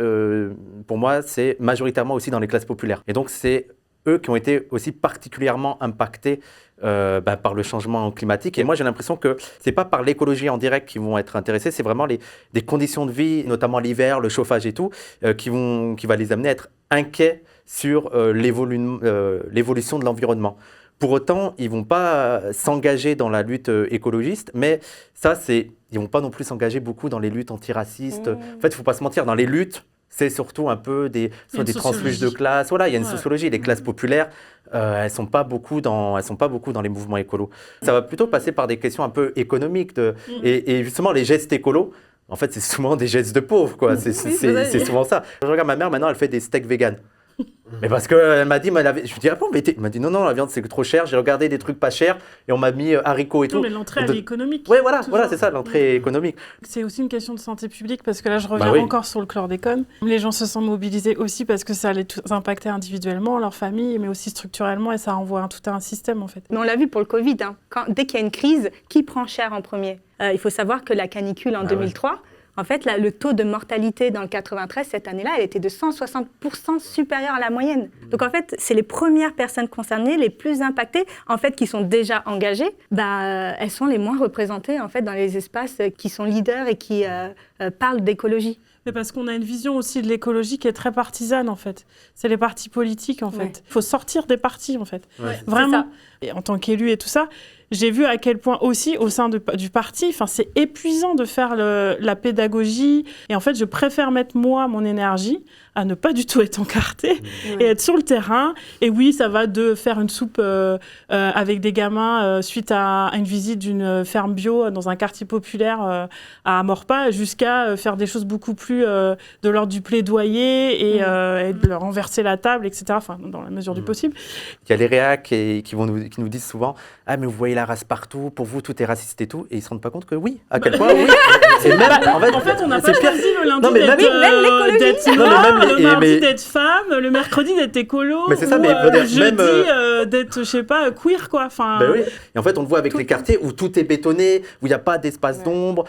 pour moi, c'est majoritairement aussi dans les classes populaires. Et donc, c'est eux qui ont été aussi particulièrement impactés par le changement climatique. Et moi, j'ai l'impression que c'est pas par l'écologie en direct qu'ils vont être intéressés, c'est vraiment des conditions de vie, notamment l'hiver, le chauffage et tout, qui va les amener à être inquiets sur l'évolution de l'environnement. Pour autant, ils ne vont pas s'engager dans la lutte écologiste, mais ils ne vont pas non plus s'engager beaucoup dans les luttes antiracistes. En fait, il ne faut pas se mentir, dans les luttes, c'est surtout un peu des transfuges de classe. Voilà, il y a une sociologie. Les classes populaires, elles ne sont pas beaucoup dans les mouvements écolos. Ça va plutôt passer par des questions un peu économiques. Et justement, les gestes écolos, en fait, c'est souvent des gestes de pauvres, quoi. C'est souvent ça. Je regarde ma mère, maintenant, elle fait des steaks véganes. Mais parce qu'elle m'a dit, je lui dis, ah bon, mais elle m'a dit, non, la viande c'est trop cher, j'ai regardé des trucs pas chers et on m'a mis haricots et tout. Non, mais l'entrée, elle est économique. Oui, voilà, c'est ça, l'entrée économique. C'est aussi une question de santé publique, parce que là, je reviens encore sur le chlordécone. Les gens se sont mobilisés aussi parce que ça allait impacter individuellement, leur famille, mais aussi structurellement, et ça renvoie tout un système, en fait. Mais on l'a vu pour le Covid, hein. Dès qu'il y a une crise, qui prend cher en premier ? Il faut savoir que la canicule en 2003, en fait, le taux de mortalité dans le 93, cette année-là, elle était de 160% supérieure à la moyenne. Donc, en fait, c'est les premières personnes concernées, les plus impactées, en fait, qui sont déjà engagées. Elles sont les moins représentées, en fait, dans les espaces qui sont leaders et qui parlent d'écologie. Mais parce qu'on a une vision aussi de l'écologie qui est très partisane, en fait. C'est les partis politiques, en fait. Il faut sortir des partis, en fait. Ouais. Vraiment. Et en tant qu'élu et tout ça, j'ai vu à quel point aussi, au sein du parti, c'est épuisant de faire la pédagogie. Et en fait, je préfère mettre, moi, mon énergie à ne pas du tout être encartée et être sur le terrain. Et oui, ça va de faire une soupe avec des gamins suite à une visite d'une ferme bio dans un quartier populaire à Maurepas, jusqu'à faire des choses beaucoup plus de l'ordre du plaidoyer et de leur renverser la table, etc. Enfin, dans la mesure du possible. Il y a les réacs qui nous disent souvent « Ah, mais vous voyez la race partout, pour vous, tout est raciste et tout. » Et ils ne se rendent pas compte que oui, à quel point oui. Et même, en fait, on n'a pas choisi le lundi d'être non, noir, mais le mardi d'être femme, le mercredi d'être écolo, mais c'est ça, ou mais le jeudi d'être, je sais pas, queer, quoi. Enfin, oui. Et en fait, on le voit avec les quartiers où tout est bétonné, où il n'y a pas d'espace d'ombre,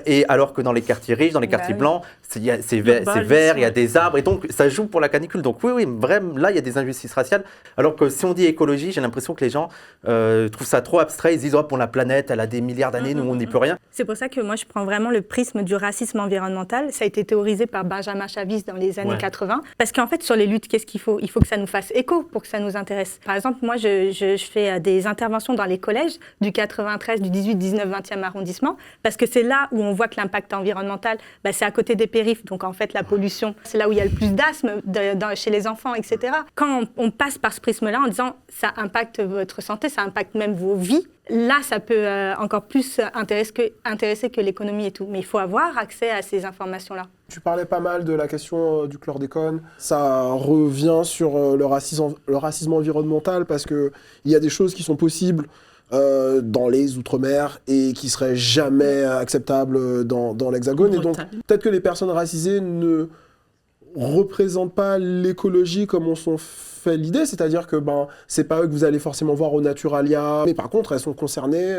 et alors que dans les quartiers riches, dans les quartiers blancs, c'est vert, il y a des arbres, et donc ça joue pour la canicule. Donc oui, vraiment, là, il y a des injustices raciales. Alors que si on dit écologie, j'ai l'impression que les gens trouvent ça trop abstrait. Ils se disent, oh, pour la planète, elle a des milliards d'années, nous, on n'y peut rien. C'est pour ça que moi, je prends vraiment le prisme du racisme environnemental. Ça a été théorisé par Benjamin Chavis dans les années 80. Parce qu'en fait, sur les luttes, qu'est-ce qu'il faut ? Il faut que ça nous fasse écho pour que ça nous intéresse. Par exemple, moi, je fais des interventions dans les collèges du 93, du 18, 19, 20e arrondissement, parce que c'est là où on voit que l'impact environnemental, c'est à côté des périphes. Donc, en fait, la pollution, c'est là où il y a le plus d'asthme chez les enfants, etc. Quand on passe par ce prisme-là en disant, ça impacte votre santé, ça impacte même vos vies, là, ça peut encore plus intéresser que l'économie et tout. Mais il faut avoir accès à ces informations-là. Tu parlais pas mal de la question du chlordécone. Ça revient sur le racisme environnemental parce qu'il y a des choses qui sont possibles dans les Outre-mer et qui seraient jamais acceptables dans l'Hexagone. Et donc, peut-être que les personnes racisées ne représentent pas l'écologie comme on s'en fait l'idée, c'est-à-dire que c'est pas eux que vous allez forcément voir au Naturalia, mais par contre elles sont concernées.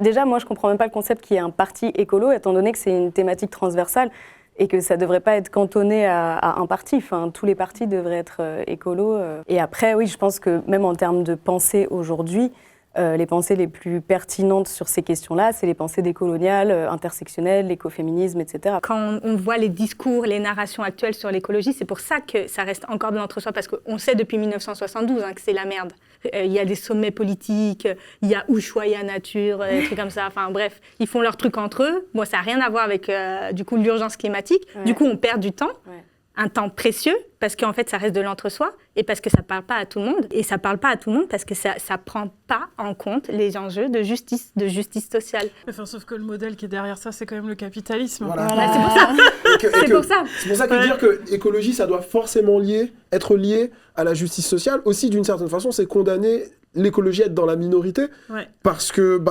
Déjà, moi je comprends même pas le concept qu'il y ait un parti écolo, étant donné que c'est une thématique transversale et que ça devrait pas être cantonné à un parti. Enfin, tous les partis devraient être écolos. Et après, oui, je pense que même en termes de pensée aujourd'hui, les pensées les plus pertinentes sur ces questions-là, c'est les pensées décoloniales, intersectionnelles, l'écoféminisme, etc. Quand on voit les discours, les narrations actuelles sur l'écologie, c'est pour ça que ça reste encore de l'entre-soi, parce qu'on sait depuis 1972 que c'est la merde. Il y a des sommets politiques, il y a Ushuaïa Nature, des trucs comme ça. Enfin bref, ils font leur truc entre eux. Bon, ça n'a rien à voir avec du coup l'urgence climatique. Ouais. Du coup, on perd du temps. Ouais. Un temps précieux, parce qu'en fait, ça reste de l'entre-soi, et parce que ça ne parle pas à tout le monde. Et ça ne parle pas à tout le monde parce que ça ne prend pas en compte les enjeux de justice sociale. Enfin, sauf que le modèle qui est derrière ça, c'est quand même le capitalisme. Voilà. C'est pour ça. C'est pour ça que dire que l'écologie, ça doit forcément être lié à la justice sociale. Aussi, d'une certaine façon, c'est condamner l'écologie à être dans la minorité, parce que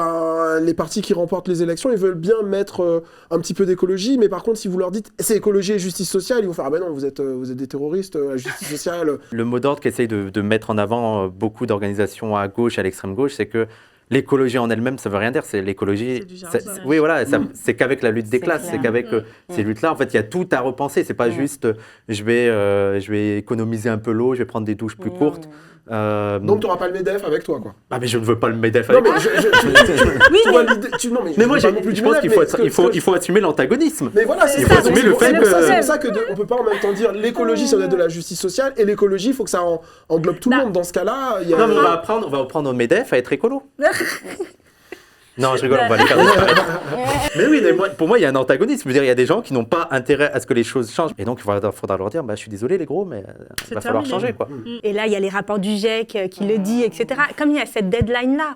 les partis qui remportent les élections, ils veulent bien mettre un petit peu d'écologie, mais par contre, si vous leur dites c'est écologie et justice sociale, ils vont faire ah ben non, vous êtes des terroristes, la justice sociale. Le mot d'ordre qu'essaye de mettre en avant beaucoup d'organisations à gauche, à l'extrême gauche, c'est que l'écologie en elle-même, ça veut rien dire. C'est l'écologie. Oui, voilà. C'est qu'avec la lutte des classes, c'est qu'avec ces luttes-là, en fait, il y a tout à repenser. C'est pas juste, je vais économiser un peu l'eau, je vais prendre des douches plus courtes. Donc tu n'auras pas le MEDEF avec toi, quoi. Ah mais je ne veux pas le MEDEF avec moi. Mais moi, je pense qu'il faut assumer l'antagonisme. Mais voilà, c'est ça. Assumer le fait que c'est pour ça que on peut pas en même temps dire l'écologie, ça doit être de la justice sociale, et l'écologie, il faut que ça englobe tout le monde. Dans ce cas-là, il y a. Non, mais on va apprendre au MEDEF à être écolo. Non, je rigole, on va les faire disparaître. Mais oui, pour moi, il y a un antagonisme. Je veux dire, il y a des gens qui n'ont pas intérêt à ce que les choses changent. Et donc, il faudra leur dire, je suis désolé les gros, mais il va falloir changer, quoi. Et là, il y a les rapports du GIEC qui le dit, etc. Comme il y a cette deadline-là,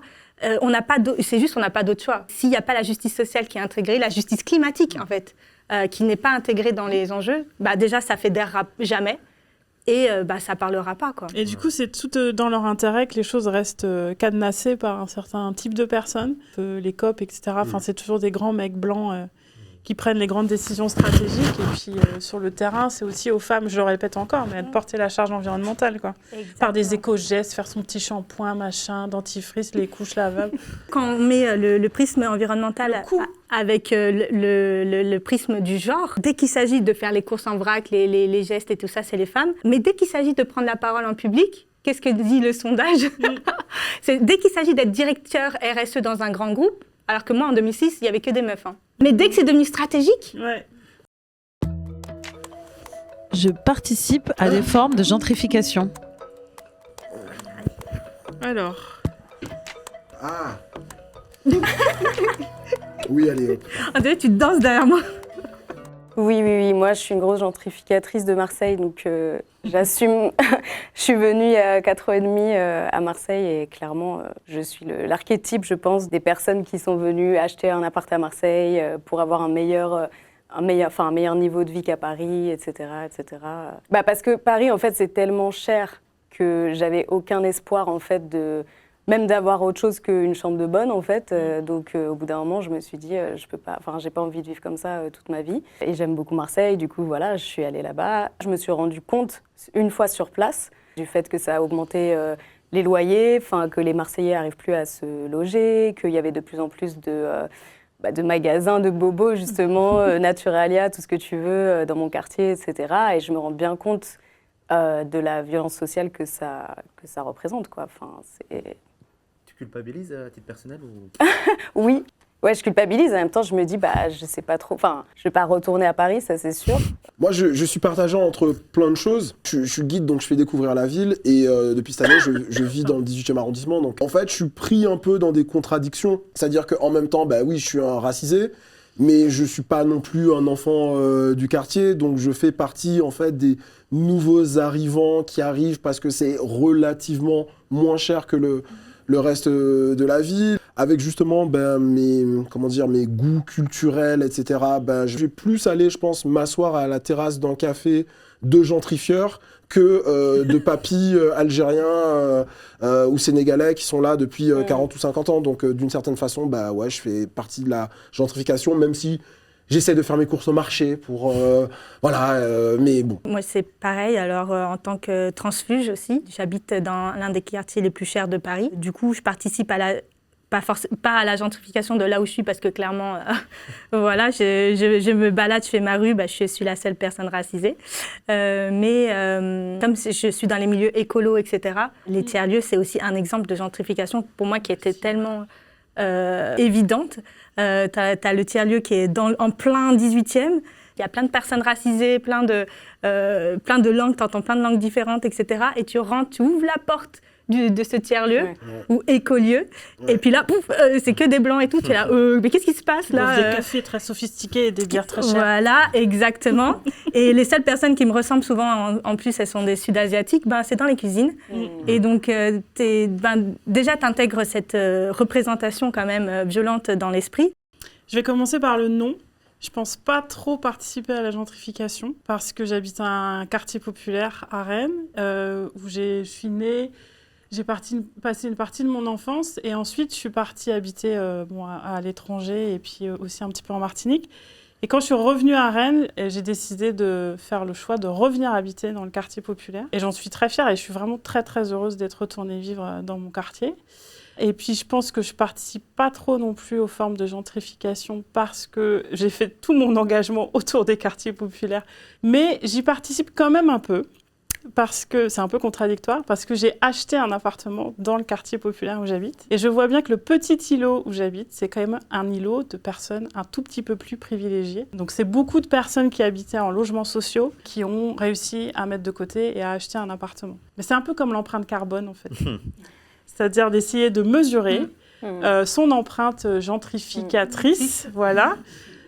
on n'a pas d'autre choix. S'il n'y a pas la justice sociale qui est intégrée, la justice climatique, en fait, qui n'est pas intégrée dans les enjeux, déjà, ça fédérera jamais. Et ça parlera pas, quoi. Et du coup, c'est tout dans leur intérêt que les choses restent cadenassées par un certain type de personnes, les COP, etc. Enfin, c'est toujours des grands mecs blancs qui prennent les grandes décisions stratégiques. Et puis, sur le terrain, c'est aussi aux femmes, je le répète encore, mais de porter la charge environnementale, quoi. Par des éco-gestes, faire son petit shampoing, machin, dentifrice, les couches lavables. Quand on met le prisme environnemental avec le prisme du genre, dès qu'il s'agit de faire les courses en vrac, les gestes et tout ça, c'est les femmes. Mais dès qu'il s'agit de prendre la parole en public, qu'est-ce que dit le sondage ? C'est dès qu'il s'agit d'être directeur RSE dans un grand groupe, alors que moi, en 2006, il n'y avait que des meufs. Mais dès que c'est devenu stratégique, Je participe à des formes de gentrification. Alors, Ah Oui, allez, hop. On dirait que tu danses derrière moi. Oui. Moi, je suis une grosse gentrificatrice de Marseille, donc j'assume. Je suis venue il y a 4 ans et demi à Marseille et clairement, je suis l'archétype, je pense, des personnes qui sont venues acheter un appart à Marseille pour avoir un meilleur niveau de vie qu'à Paris, etc., etc. Parce que Paris, en fait, c'est tellement cher que j'avais aucun espoir, en fait, même d'avoir autre chose qu'une chambre de bonne, en fait. Donc, au bout d'un moment, je me suis dit, j'ai pas envie de vivre comme ça toute ma vie. Et j'aime beaucoup Marseille, du coup, voilà, je suis allée là-bas. Je me suis rendu compte, une fois sur place, du fait que ça a augmenté les loyers, que les Marseillais n'arrivent plus à se loger, qu'il y avait de plus en plus de magasins, de bobos, justement, Naturalia, tout ce que tu veux, dans mon quartier, etc. Et je me rends bien compte de la violence sociale que ça représente, quoi. Tu culpabilises à titre personnel ou... Oui, ouais, je culpabilise. En même temps, je me dis, je sais pas trop. Je vais pas retourner à Paris, ça c'est sûr. Moi, je suis partagant entre plein de choses. Je suis guide, donc je fais découvrir la ville. Et depuis cette année, je vis dans le 18e arrondissement. Donc, en fait, je suis pris un peu dans des contradictions. C'est-à-dire qu'en même temps, oui, je suis un racisé, mais je suis pas non plus un enfant du quartier. Donc, je fais partie, en fait, des nouveaux arrivants qui arrivent parce que c'est relativement moins cher que le reste de la ville, avec justement mes goûts culturels, etc. Je vais plus aller, je pense, m'asseoir à la terrasse d'un café de gentrifieurs que de papis algériens ou sénégalais qui sont là depuis 40 ou 50 ans. Donc, d'une certaine façon, je fais partie de la gentrification, même si j'essaie de faire mes courses au marché pour... mais bon. Moi, c'est pareil. Alors, en tant que transfuge aussi, j'habite dans l'un des quartiers les plus chers de Paris. Du coup, je participe pas à la gentrification de là où je suis, parce que clairement, je me balade, je fais ma rue, je suis la seule personne racisée. Comme je suis dans les milieux écolos, etc., les tiers-lieux, c'est aussi un exemple de gentrification pour moi qui était tellement évidente. T'as le tiers-lieu qui est en plein 18e. Il y a plein de personnes racisées, plein de langues, tu entends plein de langues différentes, etc. Et tu rentres, tu ouvres la porte de ce tiers-lieu ou écolieu. Et puis là, pouf, c'est que des blancs et tout. Tu es là, mais qu'est-ce qui se passe là des cafés très sophistiqués et des bières très chères. Voilà, exactement. Et les seules personnes qui me ressemblent souvent, en plus, elles sont des Sud-Asiatiques, c'est dans les cuisines. Et donc, déjà, tu intègres cette représentation quand même violente dans l'esprit. Je vais commencer par le nom. Je pense pas trop participer à la gentrification parce que j'habite un quartier populaire à Rennes où je suis née. J'ai passé une partie de mon enfance et ensuite je suis partie habiter à l'étranger et puis aussi un petit peu en Martinique. Et quand je suis revenue à Rennes, j'ai décidé de faire le choix de revenir habiter dans le quartier populaire. Et j'en suis très fière et je suis vraiment très très heureuse d'être retournée vivre dans mon quartier. Et puis je pense que je participe pas trop non plus aux formes de gentrification parce que j'ai fait tout mon engagement autour des quartiers populaires. Mais j'y participe quand même un peu. Parce que c'est un peu contradictoire, parce que j'ai acheté un appartement dans le quartier populaire où j'habite. Et je vois bien que le petit îlot où j'habite, c'est quand même un îlot de personnes un tout petit peu plus privilégiées. Donc c'est beaucoup de personnes qui habitaient en logements sociaux qui ont réussi à mettre de côté et à acheter un appartement. Mais c'est un peu comme l'empreinte carbone en fait. C'est-à-dire d'essayer de mesurer son empreinte gentrificatrice, voilà,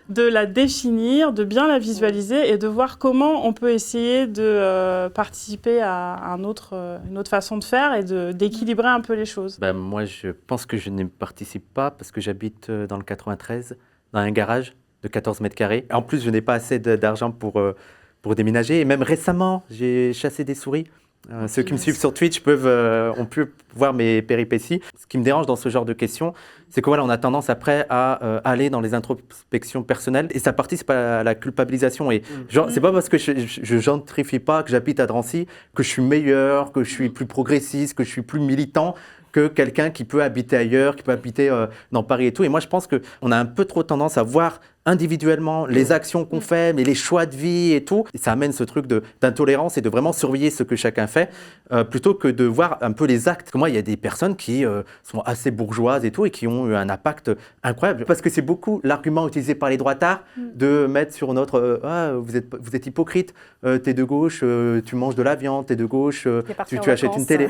de la définir, de bien la visualiser et de voir comment on peut essayer de participer à une autre façon de faire et d'équilibrer un peu les choses. Moi, je pense que je ne participe pas parce que j'habite dans le 93, dans un garage de 14 mètres carrés. En plus, je n'ai pas assez d'argent pour déménager. Et même récemment, j'ai chassé des souris. Ceux qui me suivent sur Twitch ont pu voir mes péripéties. Ce qui me dérange dans ce genre de questions, c'est qu'on a tendance après à aller dans les introspections personnelles et ça participe à la culpabilisation. Et c'est pas parce que je gentrifie pas, que j'habite à Drancy, que je suis meilleur, que je suis plus progressiste, que je suis plus militant que quelqu'un qui peut habiter ailleurs, qui peut habiter dans Paris et tout. Et moi, je pense qu'on a un peu trop tendance à voir individuellement les actions qu'on fait, mais les choix de vie et tout. Et ça amène ce truc d'intolérance et de vraiment surveiller ce que chacun fait, plutôt que de voir un peu les actes. Moi, il y a des personnes qui sont assez bourgeoises et tout, et qui ont eu un impact incroyable. Parce que c'est beaucoup l'argument utilisé par les droitards de mettre sur notre vous êtes hypocrite, t'es de gauche, tu manges de la viande, t'es de gauche, tu achètes une télé.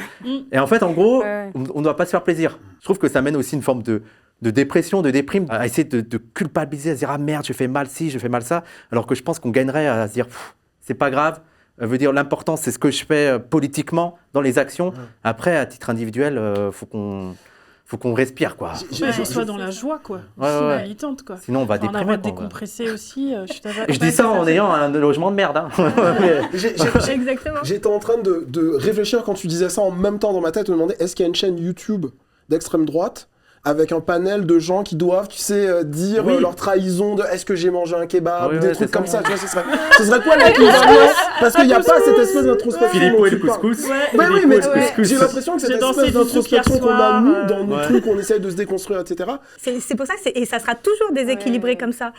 Et en fait, en gros, on ne doit pas se faire plaisir. Je trouve que ça mène aussi une forme de dépression, de déprime, à essayer de culpabiliser, à se dire « Ah merde, je fais mal ci, je fais mal ça », alors que je pense qu'on gagnerait à se dire « C'est pas grave », veut dire l'important c'est ce que je fais politiquement dans les actions. Après, à titre individuel, faut qu'on respire, quoi. Qu'on soit dans la joie, quoi. Militante, quoi. Sinon, on va déprimer. On va décompresser aussi. Je dis ça en ayant un logement de merde. Hein. Exactement. J'étais en train de réfléchir quand tu disais ça en même temps dans ma tête, me demander est-ce qu'il y a une chaîne YouTube d'extrême droite avec un panel de gens qui doivent, tu sais, dire leur trahison de est-ce que j'ai mangé un kebab, des trucs comme ça, tu vois, ce serait quoi l'équivalence? Parce qu'il n'y a pas cette espèce d'introspection. Philippot et le couscous. Oui, mais j'ai l'impression que cette espèce d'introspection qu'on a, nous, dans nos trucs, on essaye de se déconstruire, etc. C'est pour ça et ça sera toujours déséquilibré comme ça,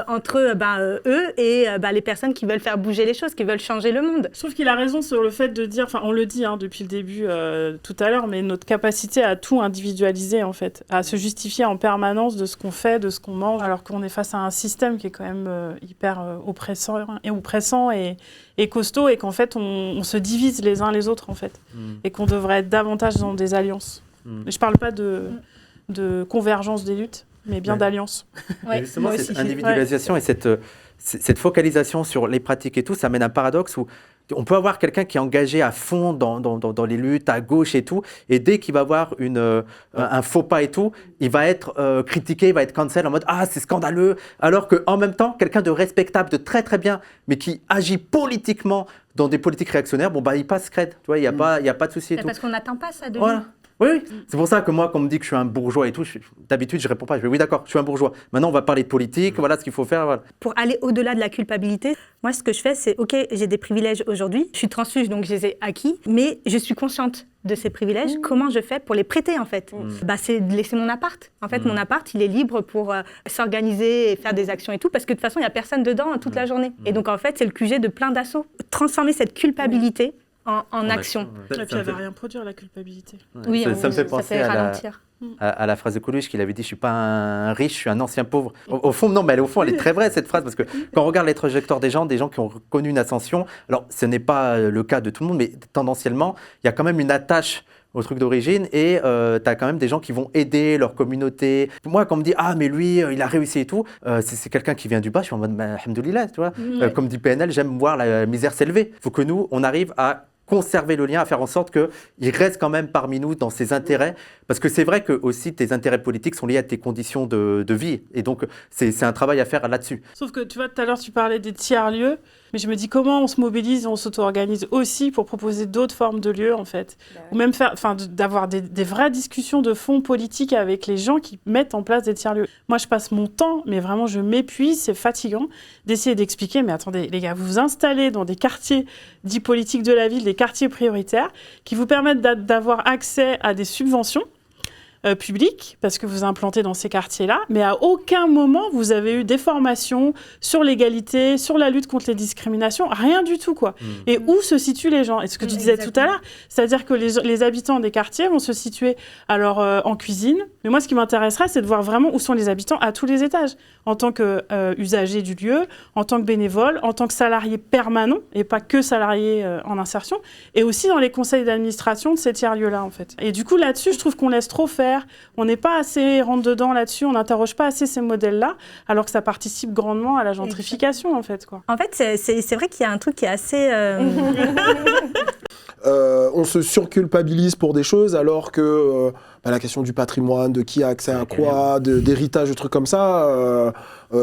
entre eux et les personnes qui veulent faire bouger les choses, qui veulent changer le monde. Je trouve qu'il a raison sur le fait de dire, enfin, on le dit depuis le début, tout à l'heure, mais notre capacité à tout individualiser, en fait, à se justifier en permanence de ce qu'on fait, de ce qu'on mange, alors qu'on est face à un système qui est quand même hyper oppressant et costaud, et qu'en fait, on se divise les uns les autres, en fait, et qu'on devrait être davantage dans des alliances. Et je parle pas de convergence des luttes, mais bien d'alliances. Justement, cette individualisation et cette focalisation sur les pratiques et tout, ça mène à un paradoxe où on peut avoir quelqu'un qui est engagé à fond dans les luttes, à gauche et tout, et dès qu'il va avoir un faux pas et tout, il va être critiqué, il va être cancel en mode « Ah, c'est scandaleux !» Alors qu'en même temps, quelqu'un de respectable, de très très bien, mais qui agit politiquement dans des politiques réactionnaires, il passe crête, tu vois, il n'y a pas de souci et tout. Parce qu'on n'attend pas ça de lui. Oui. C'est pour ça que moi, quand on me dit que je suis un bourgeois et tout, d'habitude, je réponds pas. Je dis oui, d'accord, je suis un bourgeois. Maintenant, on va parler de politique, voilà ce qu'il faut faire. Voilà. Pour aller au-delà de la culpabilité, moi, ce que je fais, c'est OK, j'ai des privilèges aujourd'hui, je suis transfuge, donc je les ai acquis, mais je suis consciente de ces privilèges. Comment je fais pour les prêter, en fait? C'est de laisser mon appart. En fait, mon appart, il est libre pour s'organiser et faire des actions et tout, parce que de toute façon, il n'y a personne dedans toute la journée. Et donc, en fait, c'est le QG de plein d'assauts. Transformer cette culpabilité en action. Et puis, elle va rien produire, la culpabilité. Oui, ça me fait penser ralentir. À la phrase de Coluche qu'il avait dit « Je ne suis pas un riche, je suis un ancien pauvre ». Au fond, non, mais elle est très vraie, cette phrase, parce que quand on regarde les trajectoires des gens qui ont connu une ascension, alors ce n'est pas le cas de tout le monde, mais tendanciellement, il y a quand même une attache au truc d'origine et tu as quand même des gens qui vont aider leur communauté. Moi, quand on me dit « Ah, mais lui, il a réussi et tout », c'est quelqu'un qui vient du bas, je suis en mode « Alhamdoulilah », tu vois. Comme dit PNL, j'aime voir la misère s'élever. Il faut que nous, on arrive à conserver le lien, à faire en sorte qu'il reste quand même parmi nous dans ses intérêts. Parce que c'est vrai que aussi tes intérêts politiques sont liés à tes conditions de vie. Et donc, c'est un travail à faire là-dessus. Sauf que, tu vois, tout à l'heure, tu parlais des tiers-lieux. Mais je me dis comment on se mobilise et on s'auto-organise aussi pour proposer d'autres formes de lieux, en fait. Ou même d'avoir des vraies discussions de fond politique avec les gens qui mettent en place des tiers-lieux. Moi, je passe mon temps, mais vraiment, je m'épuise, c'est fatigant, d'essayer d'expliquer, mais attendez, les gars, vous vous installez dans des quartiers dits politiques de la ville, des quartiers prioritaires, qui vous permettent d'avoir accès à des subventions public, parce que vous implantez dans ces quartiers-là, mais à aucun moment vous avez eu des formations sur l'égalité, sur la lutte contre les discriminations, rien du tout, quoi. Et où se situent les gens? Et ce que tu disais tout à l'heure, c'est-à-dire que les habitants des quartiers vont se situer alors en cuisine, mais moi ce qui m'intéresserait, c'est de voir vraiment où sont les habitants à tous les étages, en tant qu'usagers du lieu, en tant que bénévoles, en tant que salariés permanents, et pas que salariés en insertion, et aussi dans les conseils d'administration de ces tiers-lieux-là, en fait. Et du coup, là-dessus, je trouve qu'on laisse trop faire. On n'est pas assez rentre-dedans là-dessus, on n'interroge pas assez ces modèles-là, alors que ça participe grandement à la gentrification, en fait, quoi. En fait, c'est vrai qu'il y a un truc qui est assez... On se surculpabilise pour des choses, alors que la question du patrimoine, de qui a accès à quoi, d'héritage, de trucs comme ça...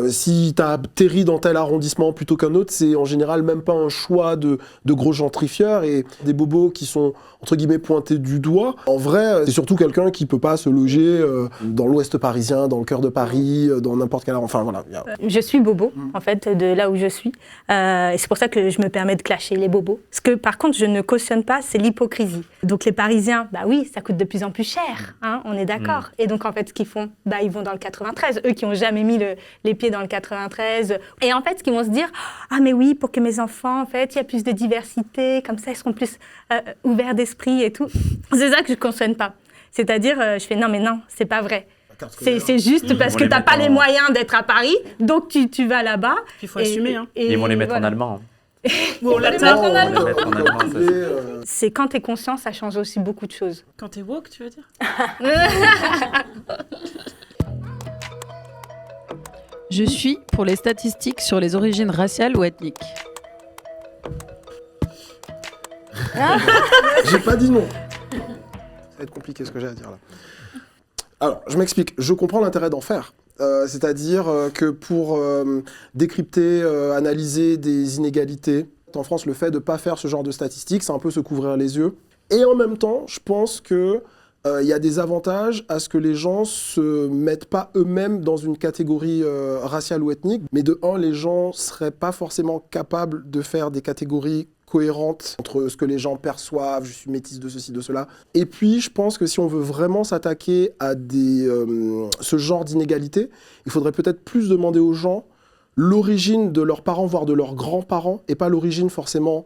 si tu atterris dans tel arrondissement plutôt qu'un autre, c'est en général même pas un choix de gros gentrifieurs et des bobos qui sont entre guillemets pointés du doigt. En vrai, c'est surtout quelqu'un qui peut pas se loger dans l'ouest parisien, dans le cœur de Paris, dans n'importe quel... Enfin voilà. Je suis bobo, en fait, de là où je suis. Et c'est pour ça que je me permets de clasher les bobos. Ce que par contre, je ne cautionne pas, c'est l'hypocrisie. Donc les Parisiens, bah oui, ça coûte de plus en plus cher. faire, hein, on est d'accord. Et donc, en fait, ce qu'ils font, ils vont dans le 93. Eux qui n'ont jamais mis les pieds dans le 93. Et en fait, ce qu'ils vont se dire, ah mais oui, pour que mes enfants, en fait, il y a plus de diversité, comme ça, ils seront plus ouverts d'esprit et tout. C'est ça que je ne cautionne pas. C'est-à-dire, je fais, non, c'est pas vrai. C'est juste parce que tu n'as pas les moyens d'être à Paris, donc tu vas là-bas. Il faut assumer. Hein. Ils vont les mettre en allemand. Ou latin. C'est quand tu es conscient, ça change aussi beaucoup de choses. Quand tu es woke, tu veux dire? Je suis pour les statistiques sur les origines raciales ou ethniques. J'ai pas dit non. Ça va être compliqué ce que j'ai à dire là. Alors, je m'explique. Je comprends l'intérêt d'en faire. C'est-à-dire que pour décrypter, analyser des inégalités, en France, le fait de ne pas faire ce genre de statistiques, c'est un peu se couvrir les yeux. Et en même temps, je pense qu'il y a des avantages à ce que les gens ne se mettent pas eux-mêmes dans une catégorie raciale ou ethnique. Mais de un, les gens ne seraient pas forcément capables de faire des catégories cohérente entre ce que les gens perçoivent, je suis métisse de ceci, de cela. Et puis, je pense que si on veut vraiment s'attaquer à ce genre d'inégalité, il faudrait peut-être plus demander aux gens l'origine de leurs parents, voire de leurs grands-parents, et pas l'origine forcément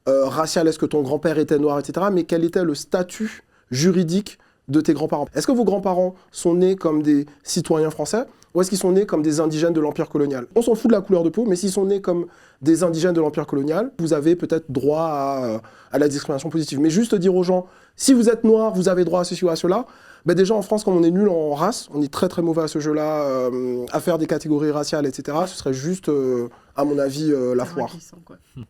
raciale, est-ce que ton grand-père était noir, etc., mais quel était le statut juridique de tes grands-parents. Est-ce que vos grands-parents sont nés comme des citoyens français ou est-ce qu'ils sont nés comme des indigènes de l'Empire colonial? On s'en fout de la couleur de peau, mais s'ils sont nés comme des indigènes de l'Empire colonial, vous avez peut-être droit à la discrimination positive. Mais juste dire aux gens, si vous êtes noir, vous avez droit à ceci ou à cela, déjà en France, comme on est nul en race, on est très très mauvais à ce jeu-là, à faire des catégories raciales, etc., ce serait juste, à mon avis, la foire.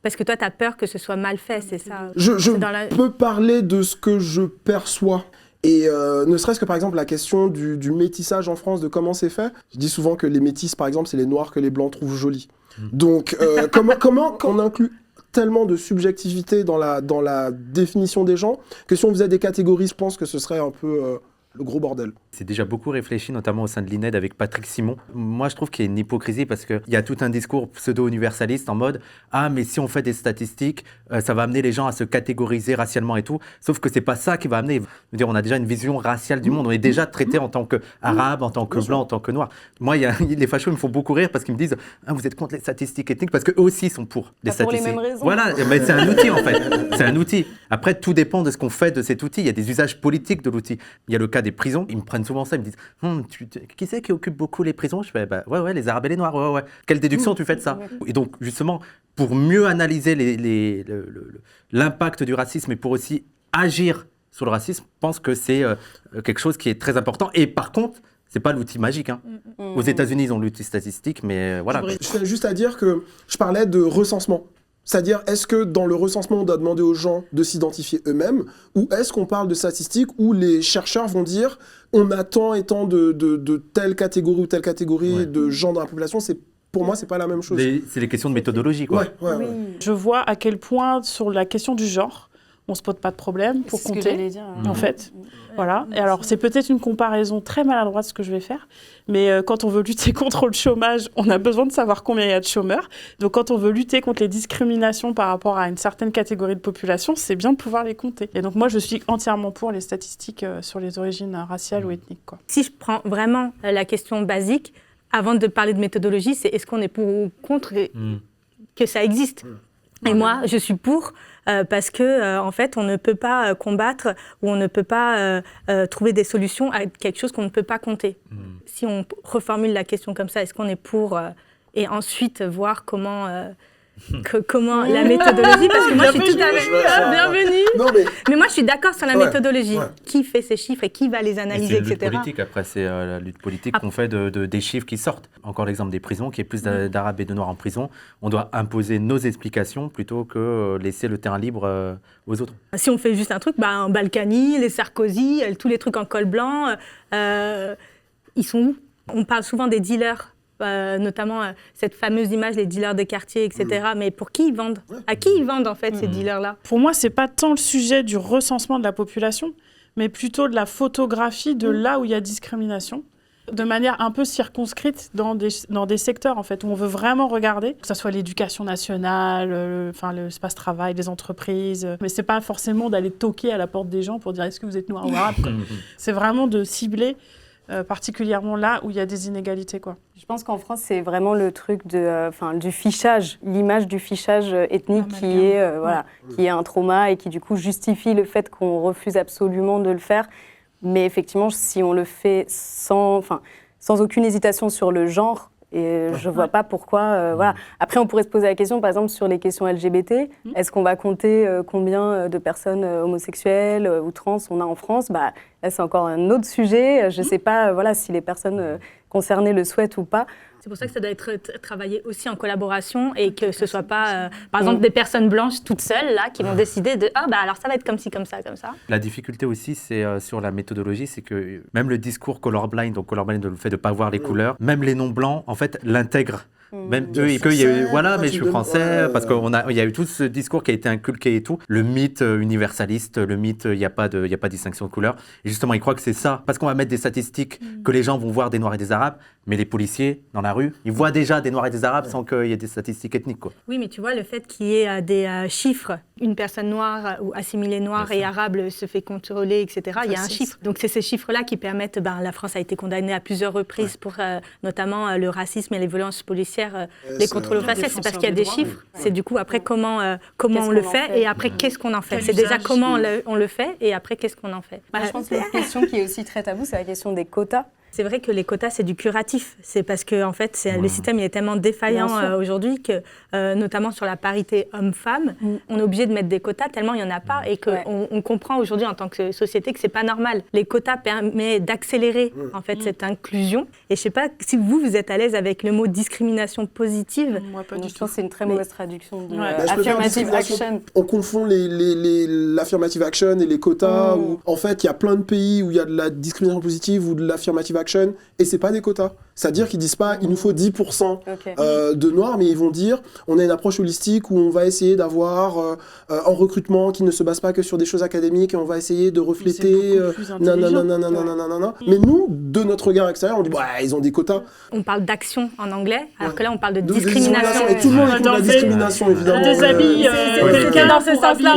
Parce que toi, tu as peur que ce soit mal fait, c'est ça? Je peux parler de ce que je perçois. Et ne serait-ce que par exemple la question du métissage en France, de comment c'est fait. Je dis souvent que les métis, par exemple, c'est les noirs que les blancs trouvent jolis. Donc comment on inclut tellement de subjectivité dans la définition des gens que si on faisait des catégories, je pense que ce serait un peu le gros bordel. C'est déjà beaucoup réfléchi, notamment au sein de l'INED avec Patrick Simon. Moi, je trouve qu'il y a une hypocrisie parce qu'il y a tout un discours pseudo-universaliste en mode « Ah, mais si on fait des statistiques, ça va amener les gens à se catégoriser racialement et tout. » Sauf que c'est pas ça qui va amener. Je veux dire, on a déjà une vision raciale du monde. On est déjà traité en tant qu'arabe, en tant que blanc, en tant que noir. Moi, les fachos me font beaucoup rire parce qu'ils me disent « Ah, vous êtes contre les statistiques ethniques » parce qu'eux aussi sont pour les statistiques. Pour les mêmes raisons. Voilà, mais c'est un outil en fait. C'est un outil. Après, tout dépend de ce qu'on fait de cet outil. Il y a des usages politiques de l'outil. Il y a le cas des prisons. Ils me prennent souvent ça. Ils me disent qui c'est qui occupe beaucoup les prisons? Je fais ouais, les Arabes et les Noirs. Ouais. Quelle déduction tu fais de ça? Et donc, justement, pour mieux analyser l'impact du racisme et pour aussi agir sur le racisme, je pense que c'est quelque chose qui est très important. Et par contre, c'est pas l'outil magique. Hein. Aux États-Unis, ils ont l'outil statistique, mais voilà. Je fais juste à dire que je parlais de recensement. C'est-à-dire, est-ce que dans le recensement, on doit demander aux gens de s'identifier eux-mêmes ou est-ce qu'on parle de statistiques où les chercheurs vont dire on a tant et tant de telle catégorie ou telle catégorie de gens dans la population? Pour moi, c'est pas la même chose. C'est les questions de méthodologie, quoi. Ouais. Je vois à quel point, sur la question du genre, on se pose pas de problème pour compter, en fait. Voilà. Et alors, c'est peut-être une comparaison très maladroite ce que je vais faire, mais quand on veut lutter contre le chômage, on a besoin de savoir combien il y a de chômeurs. Donc, quand on veut lutter contre les discriminations par rapport à une certaine catégorie de population, c'est bien de pouvoir les compter. Et donc, moi, je suis entièrement pour les statistiques sur les origines raciales ou ethniques, quoi. Si je prends vraiment la question basique, avant de parler de méthodologie, c'est est-ce qu'on est pour ou contre que ça existe? Et moi, je suis pour parce que en fait, on ne peut pas combattre ou on ne peut pas trouver des solutions à quelque chose qu'on ne peut pas compter. Si on reformule la question comme ça, est-ce qu'on est pour et ensuite voir comment la méthodologie, parce que moi je suis tout à fait bienvenue. Mais moi je suis d'accord sur la méthodologie. Qui fait ces chiffres et qui va les analyser, etc. C'est la lutte politique. Après, c'est la lutte politique qu'on fait des chiffres qui sortent. Encore l'exemple des prisons, qui est plus d'Arabes et de Noirs en prison. On doit imposer nos explications plutôt que laisser le terrain libre aux autres. Si on fait juste un truc, Balkany, les Sarkozy, tous les trucs en col blanc, ils sont où? On parle souvent des dealers. Notamment cette fameuse image, les dealers de quartier, etc. Mais pour qui ils vendent? À qui ils vendent en fait ces dealers-là? Pour moi, c'est pas tant le sujet du recensement de la population, mais plutôt de la photographie de là où il y a discrimination de manière un peu circonscrite dans des secteurs en fait, où on veut vraiment regarder, que ce soit l'éducation nationale, l'espace travail, les entreprises. Mais c'est pas forcément d'aller toquer à la porte des gens pour dire est-ce que vous êtes noir ou arabe. C'est vraiment de cibler particulièrement là où il y a des inégalités, quoi. Je pense qu'en France, c'est vraiment le truc du fichage, l'image du fichage ethnique qui est un trauma et qui du coup justifie le fait qu'on refuse absolument de le faire. Mais effectivement, si on le fait sans aucune hésitation sur le genre, et je vois pas pourquoi. Voilà. Après, on pourrait se poser la question, par exemple, sur les questions LGBT. Est-ce qu'on va compter combien de personnes homosexuelles ou trans on a en France ? Là, c'est encore un autre sujet. Je sais pas si les personnes concernées le souhaitent ou pas. C'est pour ça que ça doit être travaillé aussi en collaboration et que ce soit pas, par exemple, des personnes blanches toutes seules là qui vont décider de alors ça va être comme ci, comme ça, comme ça. La difficulté aussi, c'est sur la méthodologie, c'est que même le discours colorblind, donc colorblind, le fait de ne pas voir les couleurs, même les non-blancs, en fait, l'intègrent. Même eux, il y a eu, mais je suis français, parce qu'il y a eu tout ce discours qui a été inculqué et tout. Le mythe universaliste, le mythe, il n'y a pas de distinction de couleur. Et justement, ils croient que c'est ça. Parce qu'on va mettre des statistiques que les gens vont voir des Noirs et des Arabes, mais les policiers, dans la rue, ils voient déjà des Noirs et des Arabes sans qu'il y ait des statistiques ethniques, quoi. Oui, mais tu vois, le fait qu'il y ait des chiffres, une personne noire ou assimilée noire et arabe se fait contrôler, etc., il y a un chiffre. Donc, c'est ces chiffres-là qui permettent, la France a été condamnée à plusieurs reprises pour notamment le racisme et les violences policières, les contrôles aux facettes. C'est parce qu'il y a des chiffres. C'est du coup, après, comment on le fait et après, qu'est-ce qu'on en fait. C'est déjà comment on le fait et après, qu'est-ce qu'on en fait. Je pense qu'il y a une question qui est aussi très taboue, c'est la question des quotas. C'est vrai que les quotas, c'est du curatif. C'est parce que en fait, le système il est tellement défaillant aujourd'hui que, notamment sur la parité homme-femme, on est obligé de mettre des quotas tellement il n'y en a pas et qu'on comprend aujourd'hui en tant que société que c'est pas normal. Les quotas permettent d'accélérer en fait cette inclusion. Et je sais pas si vous êtes à l'aise avec le mot discrimination positive. Moi, pas du tout. Je pense que c'est une très mauvaise traduction de affirmative action. On confond l'affirmative action et les quotas. Où, en fait, il y a plein de pays où il y a de la discrimination positive ou de l'affirmative action et c'est pas des quotas. C'est-à-dire qu'ils disent pas il nous faut 10% de noirs, mais ils vont dire on a une approche holistique où on va essayer d'avoir un recrutement qui ne se base pas que sur des choses académiques et on va essayer de refléter mais nous, de notre regard extérieur, on dit ils ont des quotas. On parle d'action en anglais, alors que là on parle de discrimination. Et tout le monde est dans la discrimination, évidemment. Déshabille quelqu'un dans ce sens-là.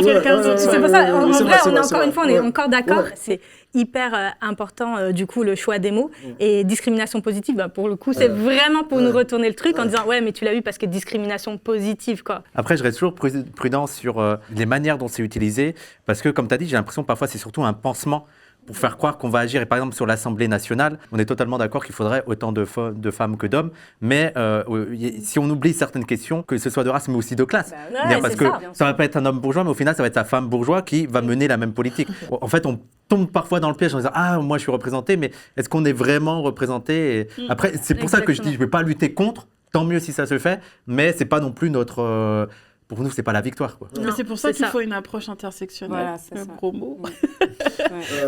C'est pour ça, en vrai, on est encore d'accord. C'est hyper important, du coup, le choix des mots. Et discrimination positive, pour le coup, c'est vraiment pour nous retourner le truc en disant ouais, mais tu l'as vu parce que discrimination positive, quoi. Après, je reste toujours prudent sur les manières dont c'est utilisé, parce que, comme tu as dit, j'ai l'impression que parfois c'est surtout un pansement pour faire croire qu'on va agir. Et par exemple, sur l'Assemblée nationale, on est totalement d'accord qu'il faudrait autant de femmes que d'hommes, mais si on oublie certaines questions, que ce soit de race, mais aussi de classe. Parce que ça va pas être un homme bourgeois, mais au final, ça va être sa femme bourgeoise qui va mener la même politique. En fait, on tombe parfois dans le piège en disant « Ah, moi, je suis représenté, mais est-ce qu'on est vraiment représenté ?» Après, c'est pour ça que je dis « Je ne vais pas lutter contre, tant mieux si ça se fait, mais ce n'est pas non plus notre... pour nous, c'est pas la victoire, quoi. Mais c'est pour ça qu'il faut une approche intersectionnelle, voilà, c'est le ça. gros mot.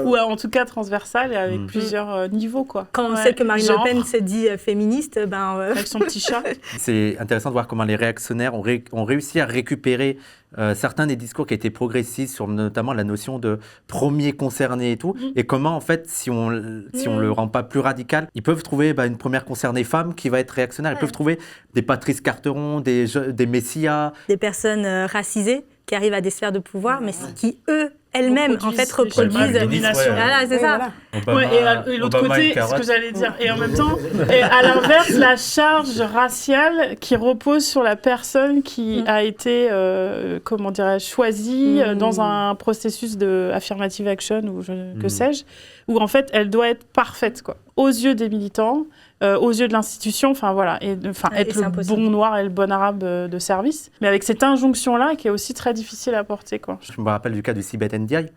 Ou en tout cas transversale et avec plusieurs niveaux, quoi. Quand on sait que Marine Le Pen s'est dit féministe, avec son petit chat. C'est intéressant de voir comment les réactionnaires ont réussi à récupérer certains des discours qui étaient progressistes sur notamment la notion de premier concerné et tout, et comment en fait si on le rend pas plus radical, ils peuvent trouver une première concernée femme qui va être réactionnaire, ils peuvent trouver des Patrice Carteron, des Messia, des personnes racisées qui arrivent à des sphères de pouvoir, mais qui elles-mêmes en fait reproduisent voilà, c'est ça. Et l'autre côté, ce que j'allais dire, et en même temps, et à l'inverse, la charge raciale qui repose sur la personne qui a été, choisie dans un processus de affirmative action ou que sais-je, où en fait, elle doit être parfaite, quoi, aux yeux des militants, aux yeux de l'institution, être le bon noir et le bon arabe de service, mais avec cette injonction-là qui est aussi très difficile à porter, quoi. Je me rappelle du cas de Sibeth Ndiaye,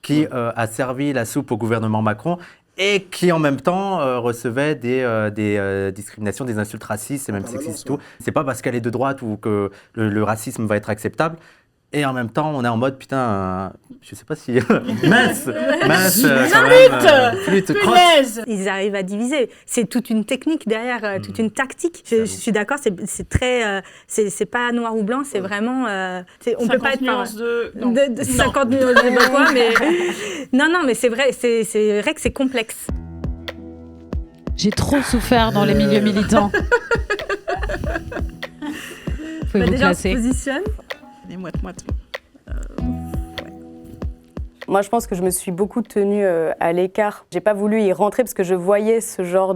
qui a servi la soupe au gouvernement Macron et qui en même temps recevait des discriminations, des insultes racistes et même sexistes et tout. C'est pas parce qu'elle est de droite ou que le racisme va être acceptable. Et en même temps, on est en mode, putain, je sais pas si... mince, flûte, crosse. Ils arrivent à diviser. C'est toute une technique derrière, toute une tactique. Je suis d'accord, c'est très... c'est pas noir ou blanc, c'est vraiment... on peut pas être... de 50 nuances de quoi, mais... Non, mais c'est vrai que c'est complexe. J'ai trop souffert dans les milieux militants. Pouvez-vous Déjà, on se classer? positionne. Les moite-moite. Moi, je pense que je me suis beaucoup tenue à l'écart. J'ai pas voulu y rentrer parce que je voyais ce genre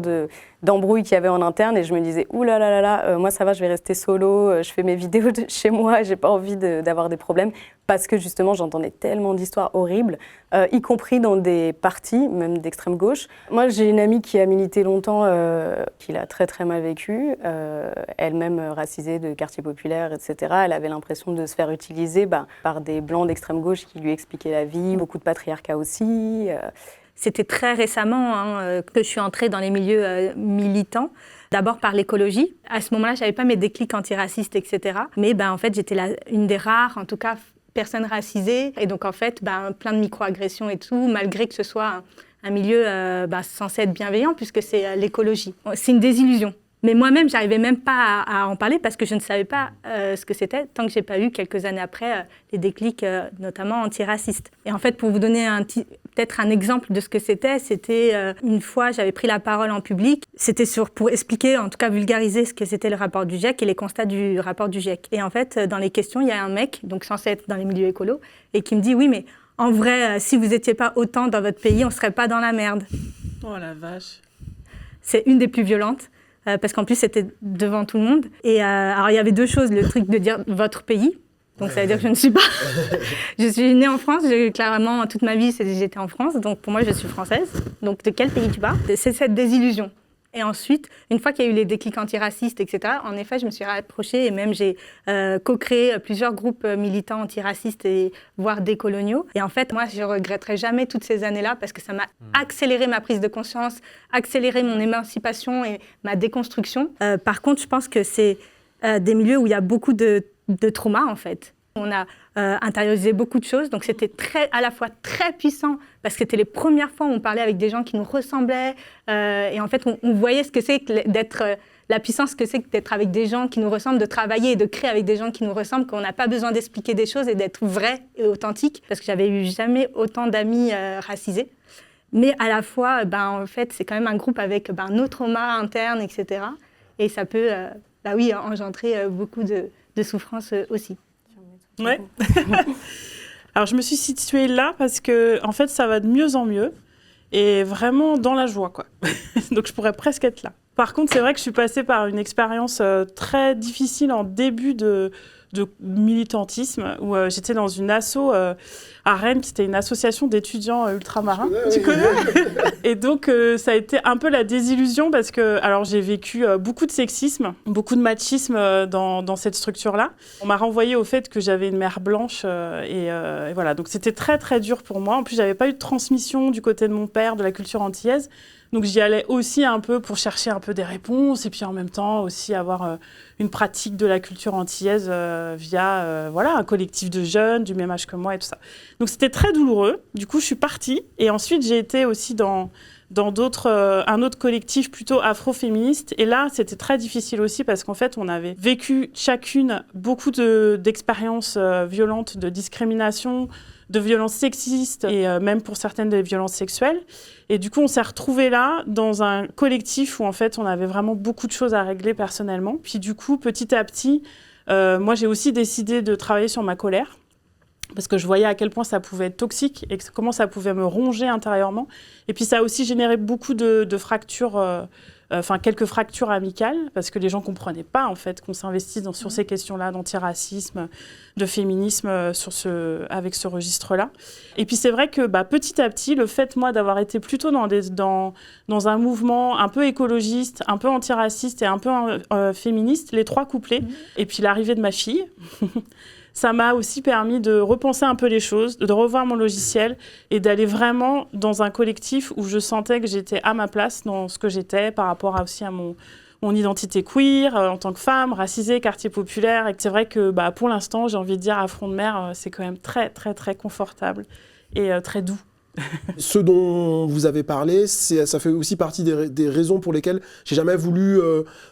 d'embrouille qu'il y avait en interne et je me disais ouh là là là là, moi ça va, je vais rester solo, je fais mes vidéos de chez moi, j'ai pas envie d'avoir des problèmes parce que justement j'entendais tellement d'histoires horribles, y compris dans des partis, même d'extrême gauche. Moi, j'ai une amie qui a milité longtemps, qui l'a très très mal vécu, elle-même racisée de quartier populaire, etc. Elle avait l'impression de se faire utiliser par des blancs d'extrême gauche qui lui expliquaient la vie, beaucoup de patriarcat aussi. C'était très récemment que je suis entrée dans les milieux militants. D'abord par l'écologie. À ce moment-là, je n'avais pas mes déclics antiracistes, etc. Mais en fait, j'étais une des rares, en tout cas, personnes racisées. Et donc, en fait, plein de micro-agressions et tout, malgré que ce soit un milieu censé être bienveillant, puisque c'est l'écologie. C'est une désillusion. Mais moi-même, je n'arrivais même pas à en parler parce que je ne savais pas ce que c'était tant que je n'ai pas eu, quelques années après, les déclics, notamment antiracistes. Et en fait, pour vous donner peut-être un exemple de ce que c'était une fois, j'avais pris la parole en public. C'était pour expliquer, en tout cas vulgariser ce que c'était le rapport du GIEC et les constats du rapport du GIEC. Et en fait, dans les questions, il y a un mec, donc censé être dans les milieux écolos, et qui me dit « Oui, mais en vrai, si vous n'étiez pas autant dans votre pays, on ne serait pas dans la merde. » Oh la vache. C'est une des plus violentes. Parce qu'en plus, c'était devant tout le monde. Et alors, il y avait deux choses. Le truc de dire « votre pays », donc ça veut dire que je ne suis pas... Je suis née en France, clairement, toute ma vie, j'étais en France. Donc pour moi, je suis française. Donc de quel pays tu parles? C'est cette désillusion. Et ensuite, une fois qu'il y a eu les déclics antiracistes, etc., en effet, je me suis rapprochée et même j'ai co-créé plusieurs groupes militants antiracistes et voire décoloniaux. Et en fait, moi, je ne regretterai jamais toutes ces années-là parce que ça m'a accéléré ma prise de conscience, accéléré mon émancipation et ma déconstruction. Par contre, je pense que c'est des milieux où il y a beaucoup de trauma, en fait. On a intériorisé beaucoup de choses, donc c'était à la fois très puissant parce que c'était les premières fois où on parlait avec des gens qui nous ressemblaient et en fait on voyait ce que c'est d'être la puissance que c'est d'être avec des gens qui nous ressemblent, de travailler et de créer avec des gens qui nous ressemblent, qu'on n'a pas besoin d'expliquer des choses et d'être vrai et authentique parce que j'avais eu jamais autant d'amis racisés. Mais à la fois, en fait, c'est quand même un groupe avec nos traumas internes, etc. Et ça peut, engendrer beaucoup de souffrance aussi. Ouais. Alors, je me suis située là parce que, en fait, ça va de mieux en mieux et vraiment dans la joie, quoi. Donc, je pourrais presque être là. Par contre, c'est vrai que je suis passée par une expérience très difficile en début de militantisme où j'étais dans une asso à Rennes, qui était une association d'étudiants ultramarins. Tu connais? Et donc, ça a été un peu la désillusion parce que alors, j'ai vécu beaucoup de sexisme, beaucoup de machisme dans cette structure-là. On m'a renvoyée au fait que j'avais une mère blanche et voilà. Donc, c'était très, très dur pour moi. En plus, je n'avais pas eu de transmission du côté de mon père de la culture antillaise. Donc, j'y allais aussi un peu pour chercher un peu des réponses et puis en même temps aussi avoir une pratique de la culture antillaise via un collectif de jeunes du même âge que moi et tout ça. Donc, c'était très douloureux. Du coup, je suis partie. Et ensuite, j'ai été aussi dans un autre collectif plutôt afro-féministe. Et là, c'était très difficile aussi parce qu'en fait, on avait vécu chacune beaucoup d'expériences violentes, de discrimination, de violences sexistes et même pour certaines des violences sexuelles. Et du coup, on s'est retrouvés là dans un collectif où en fait, on avait vraiment beaucoup de choses à régler personnellement. Puis du coup, petit à petit, moi, j'ai aussi décidé de travailler sur ma colère parce que je voyais à quel point ça pouvait être toxique et comment ça pouvait me ronger intérieurement. Et puis, ça a aussi généré beaucoup de fractures, quelques fractures amicales, parce que les gens ne comprenaient pas, en fait, qu'on s'investisse sur ces questions-là, d'antiracisme, de féminisme, avec ce registre-là. Et puis, c'est vrai que petit à petit, le fait, moi, d'avoir été plutôt dans un mouvement un peu écologiste, un peu antiraciste et un peu féministe, les trois couplés, et puis l'arrivée de ma fille... Ça m'a aussi permis de repenser un peu les choses, de revoir mon logiciel et d'aller vraiment dans un collectif où je sentais que j'étais à ma place dans ce que j'étais par rapport aussi à mon identité queer, en tant que femme, racisée, quartier populaire. Et que c'est vrai que pour l'instant, j'ai envie de dire à front de mer, c'est quand même très, très, très confortable et très doux. Ce dont vous avez parlé, ça fait aussi partie des raisons pour lesquelles j'ai jamais voulu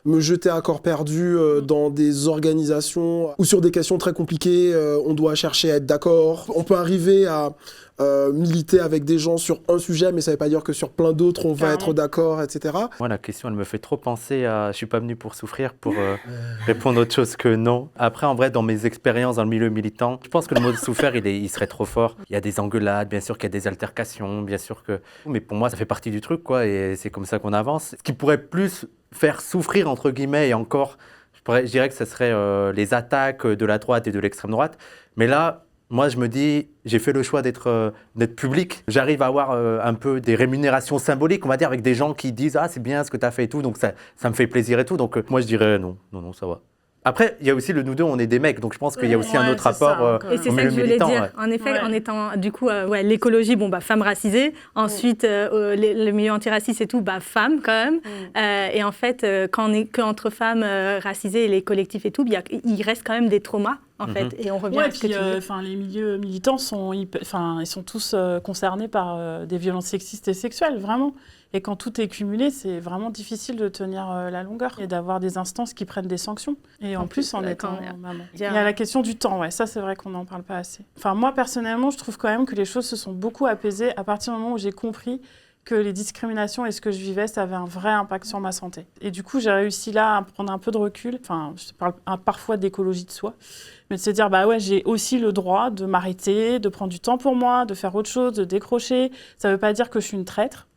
me jeter à corps perdu dans des organisations ou sur des questions très compliquées. On doit chercher à être d'accord. On peut arriver à militer avec des gens sur un sujet, mais ça ne veut pas dire que sur plein d'autres, on va être d'accord, etc. Moi, la question, elle me fait trop penser à « je suis pas venu pour souffrir » pour répondre autre chose que non. Après, en vrai, dans mes expériences dans le milieu militant, je pense que le mot « souffrir », il serait trop fort. Il y a des engueulades, bien sûr qu'il y a des altercations, bien sûr que... Mais pour moi, ça fait partie du truc, quoi, et c'est comme ça qu'on avance. Ce qui pourrait plus faire souffrir, entre guillemets, et encore, je dirais que ce serait les attaques de la droite et de l'extrême droite. Mais là... Moi, je me dis, j'ai fait le choix d'être public. J'arrive à avoir un peu des rémunérations symboliques, on va dire, avec des gens qui disent « Ah, c'est bien ce que tu as fait et tout », donc ça me fait plaisir et tout. Donc moi, je dirais non, ça va. Après, il y a aussi nous deux, on est des mecs, donc je pense qu'il y a aussi un autre rapport et c'est au ça milieu que je voulais militant. dire. Ouais. En effet, en étant du coup l'écologie, femmes racisées. Ensuite, le milieu antiraciste et tout, femmes quand même. Et en fait, quand on est qu'entre femmes racisées et les collectifs et tout, il reste quand même des traumas. En fait, et on revient à ce que tu dis. Les milieux militants ils sont tous concernés par des violences sexistes et sexuelles, vraiment. Et quand tout est cumulé, c'est vraiment difficile de tenir la longueur et d'avoir des instances qui prennent des sanctions. Et en plus, en étant maman. Il y a la question du temps, ça c'est vrai qu'on n'en parle pas assez. Enfin, moi, personnellement, je trouve quand même que les choses se sont beaucoup apaisées à partir du moment où j'ai compris que les discriminations et ce que je vivais, ça avait un vrai impact sur ma santé. Et du coup, j'ai réussi là à prendre un peu de recul. Enfin, je parle parfois d'écologie de soi, mais de se dire, j'ai aussi le droit de m'arrêter, de prendre du temps pour moi, de faire autre chose, de décrocher. Ça ne veut pas dire que je suis une traître.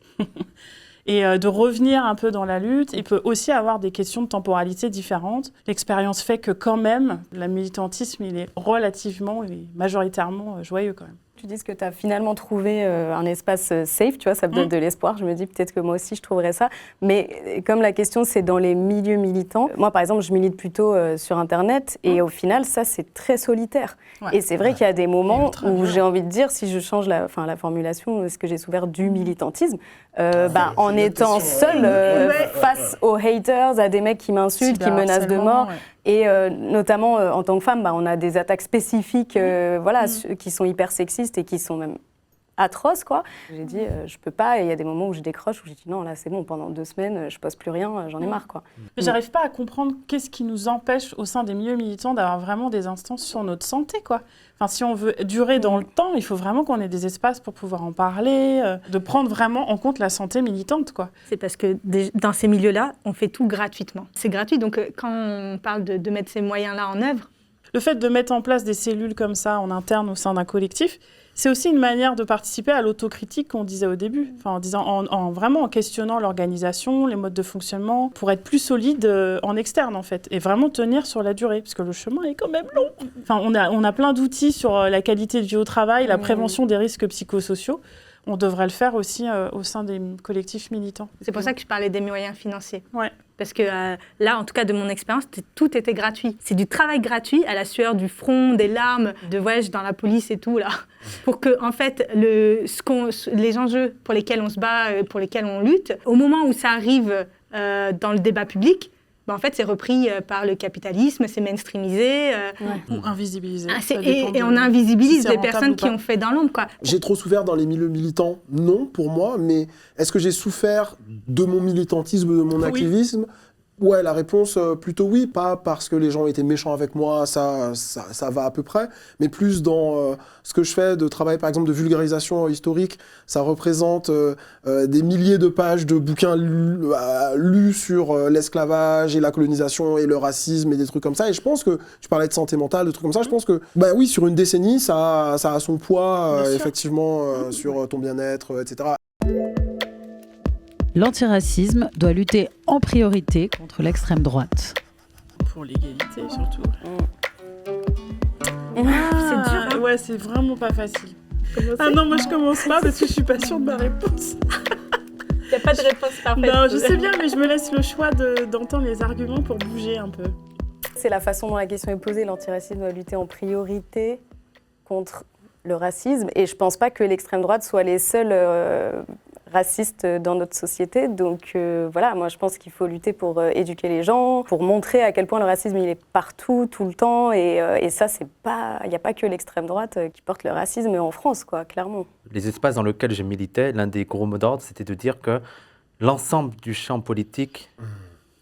Et de revenir un peu dans la lutte. Il peut aussi avoir des questions de temporalité différentes. L'expérience fait que quand même, le militantisme, il est relativement et majoritairement joyeux quand même. Tu dis que tu as finalement trouvé un espace safe, tu vois, ça me donne de l'espoir. Je me dis peut-être que moi aussi je trouverais ça. Mais comme la question c'est dans les milieux militants, moi par exemple je milite plutôt sur Internet et au final ça c'est très solitaire. Ouais. Et c'est vrai qu'il y a des moments où j'ai envie de dire, si je change la formulation, est-ce que j'ai souffert du militantisme en étant seule face aux haters, à des mecs qui m'insultent, qui me menacent de mort. Ouais. Et notamment, en tant que femme, on a des attaques spécifiques qui sont hyper sexistes et qui sont même atroces, quoi. J'ai dit, je peux pas, et il y a des moments où je décroche, où j'ai dit non, là c'est bon, pendant 2 semaines, je poste plus rien, j'en ai marre, quoi. Mais j'arrive pas à comprendre qu'est-ce qui nous empêche, au sein des milieux militants, d'avoir vraiment des instances sur notre santé, quoi. Enfin, si on veut durer dans le temps, il faut vraiment qu'on ait des espaces pour pouvoir en parler, de prendre vraiment en compte la santé militante, quoi. C'est parce que dans ces milieux-là, on fait tout gratuitement. C'est gratuit, donc quand on parle de mettre ces moyens-là en œuvre... Le fait de mettre en place des cellules comme ça, en interne, au sein d'un collectif, c'est aussi une manière de participer à l'autocritique qu'on disait au début, vraiment en questionnant l'organisation, les modes de fonctionnement, pour être plus solide en externe en fait, et vraiment tenir sur la durée, parce que le chemin est quand même long. Enfin, on a plein d'outils sur la qualité de vie au travail, la prévention des risques psychosociaux. On devrait le faire aussi au sein des collectifs militants. C'est pour ça que je parlais des moyens financiers. Ouais. Parce que là, en tout cas, de mon expérience, tout était gratuit. C'est du travail gratuit à la sueur du front, des larmes, de voyage dans la police et tout, là. Pour que, en fait, les enjeux pour lesquels on se bat, pour lesquels on lutte, au moment où ça arrive dans le débat public, en fait, c'est repris par le capitalisme, c'est mainstreamisé. Ou invisibilisé. Et on invisibilise les personnes qui ont fait dans l'ombre, quoi. J'ai trop souffert dans les milieux militants? Non, pour moi, mais est-ce que j'ai souffert de mon militantisme, de mon activisme? Ouais, la réponse, plutôt oui. Pas parce que les gens étaient méchants avec moi, ça va à peu près, mais plus dans ce que je fais de travail, par exemple, de vulgarisation historique. Ça représente des milliers de pages de bouquins lus sur l'esclavage et la colonisation et le racisme et des trucs comme ça. Et je pense que, tu parlais de santé mentale, de trucs comme ça, je pense que, oui, sur une décennie, ça a son poids, effectivement, sur ton bien-être, etc. L'antiracisme doit lutter en priorité contre l'extrême droite. Pour l'égalité, surtout. C'est dur, hein. Ouais, c'est vraiment pas facile. Non, moi je commence pas parce que je suis pas sûre de ma réponse. Il n'y a pas de réponse parfaite. Non, je sais bien, mais je me laisse le choix d'entendre les arguments pour bouger un peu. C'est la façon dont la question est posée. L'antiracisme doit lutter en priorité contre le racisme. Et je pense pas que l'extrême droite soit les seuls raciste dans notre société. Donc voilà, moi je pense qu'il faut lutter pour éduquer les gens, pour montrer à quel point le racisme il est partout, tout le temps. Et ça, il n'y a pas que l'extrême droite qui porte le racisme en France, quoi, clairement. Les espaces dans lesquels je militais, l'un des gros mots d'ordre, c'était de dire que l'ensemble du champ politique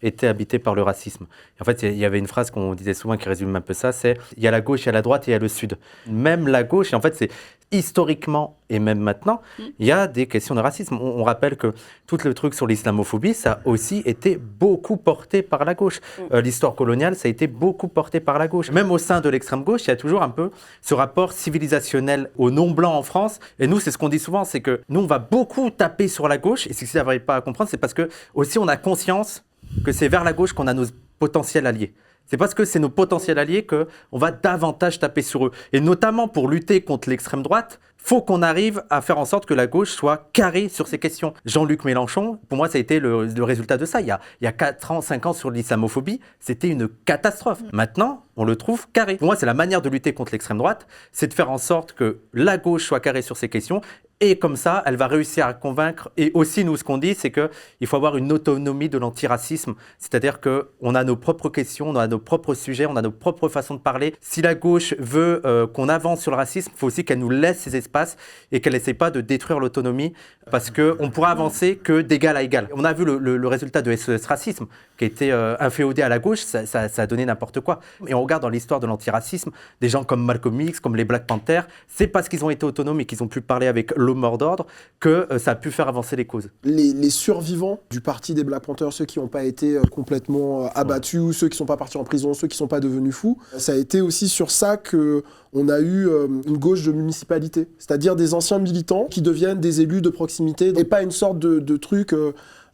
était habité par le racisme. En fait, il y avait une phrase qu'on disait souvent qui résume un peu ça, c'est « il y a la gauche, il y a la droite et il y a le sud ». Même la gauche, et en fait, c'est historiquement et même maintenant, il y a des questions de racisme. On rappelle que tout le truc sur l'islamophobie, ça a aussi été beaucoup porté par la gauche. L'histoire coloniale, ça a été beaucoup porté par la gauche. Même au sein de l'extrême gauche, il y a toujours un peu ce rapport civilisationnel aux non-blancs en France. Et nous, c'est ce qu'on dit souvent, c'est que nous, on va beaucoup taper sur la gauche. Et si vous n'arrivez pas à comprendre, c'est parce que aussi on a conscience que c'est vers la gauche qu'on a nos potentiels alliés. C'est parce que c'est nos potentiels alliés qu'on va davantage taper sur eux. Et notamment pour lutter contre l'extrême droite, il faut qu'on arrive à faire en sorte que la gauche soit carrée sur ces questions. Jean-Luc Mélenchon, pour moi, ça a été le résultat de ça. Il y a 4 ans, 5 ans sur l'islamophobie, c'était une catastrophe. Maintenant, on le trouve carré. Pour moi, c'est la manière de lutter contre l'extrême droite, c'est de faire en sorte que la gauche soit carrée sur ces questions. Et comme ça, elle va réussir à convaincre. Et aussi, nous, ce qu'on dit, c'est qu'il faut avoir une autonomie de l'antiracisme. C'est-à-dire qu'on a nos propres questions, on a nos propres sujets, on a nos propres façons de parler. Si la gauche veut qu'on avance sur le racisme, il faut aussi qu'elle nous laisse ces espaces et qu'elle n'essaie pas de détruire l'autonomie parce qu'on ne pourra avancer que d'égal à égal. On a vu le résultat de SES Racisme qui a été inféodé à la gauche, ça a donné n'importe quoi. Et on regarde dans l'histoire de l'antiracisme, des gens comme Malcolm X, comme les Black Panthers, c'est parce qu'ils ont été autonomes et qu'ils ont pu parler avec mort d'ordre que ça a pu faire avancer les causes. Les survivants du parti des Black Panthers, ceux qui n'ont pas été complètement abattus, ou ceux qui ne sont pas partis en prison, ceux qui ne sont pas devenus fous, ça a été aussi sur ça qu'on a eu une gauche de municipalité, c'est-à-dire des anciens militants qui deviennent des élus de proximité et pas une sorte de truc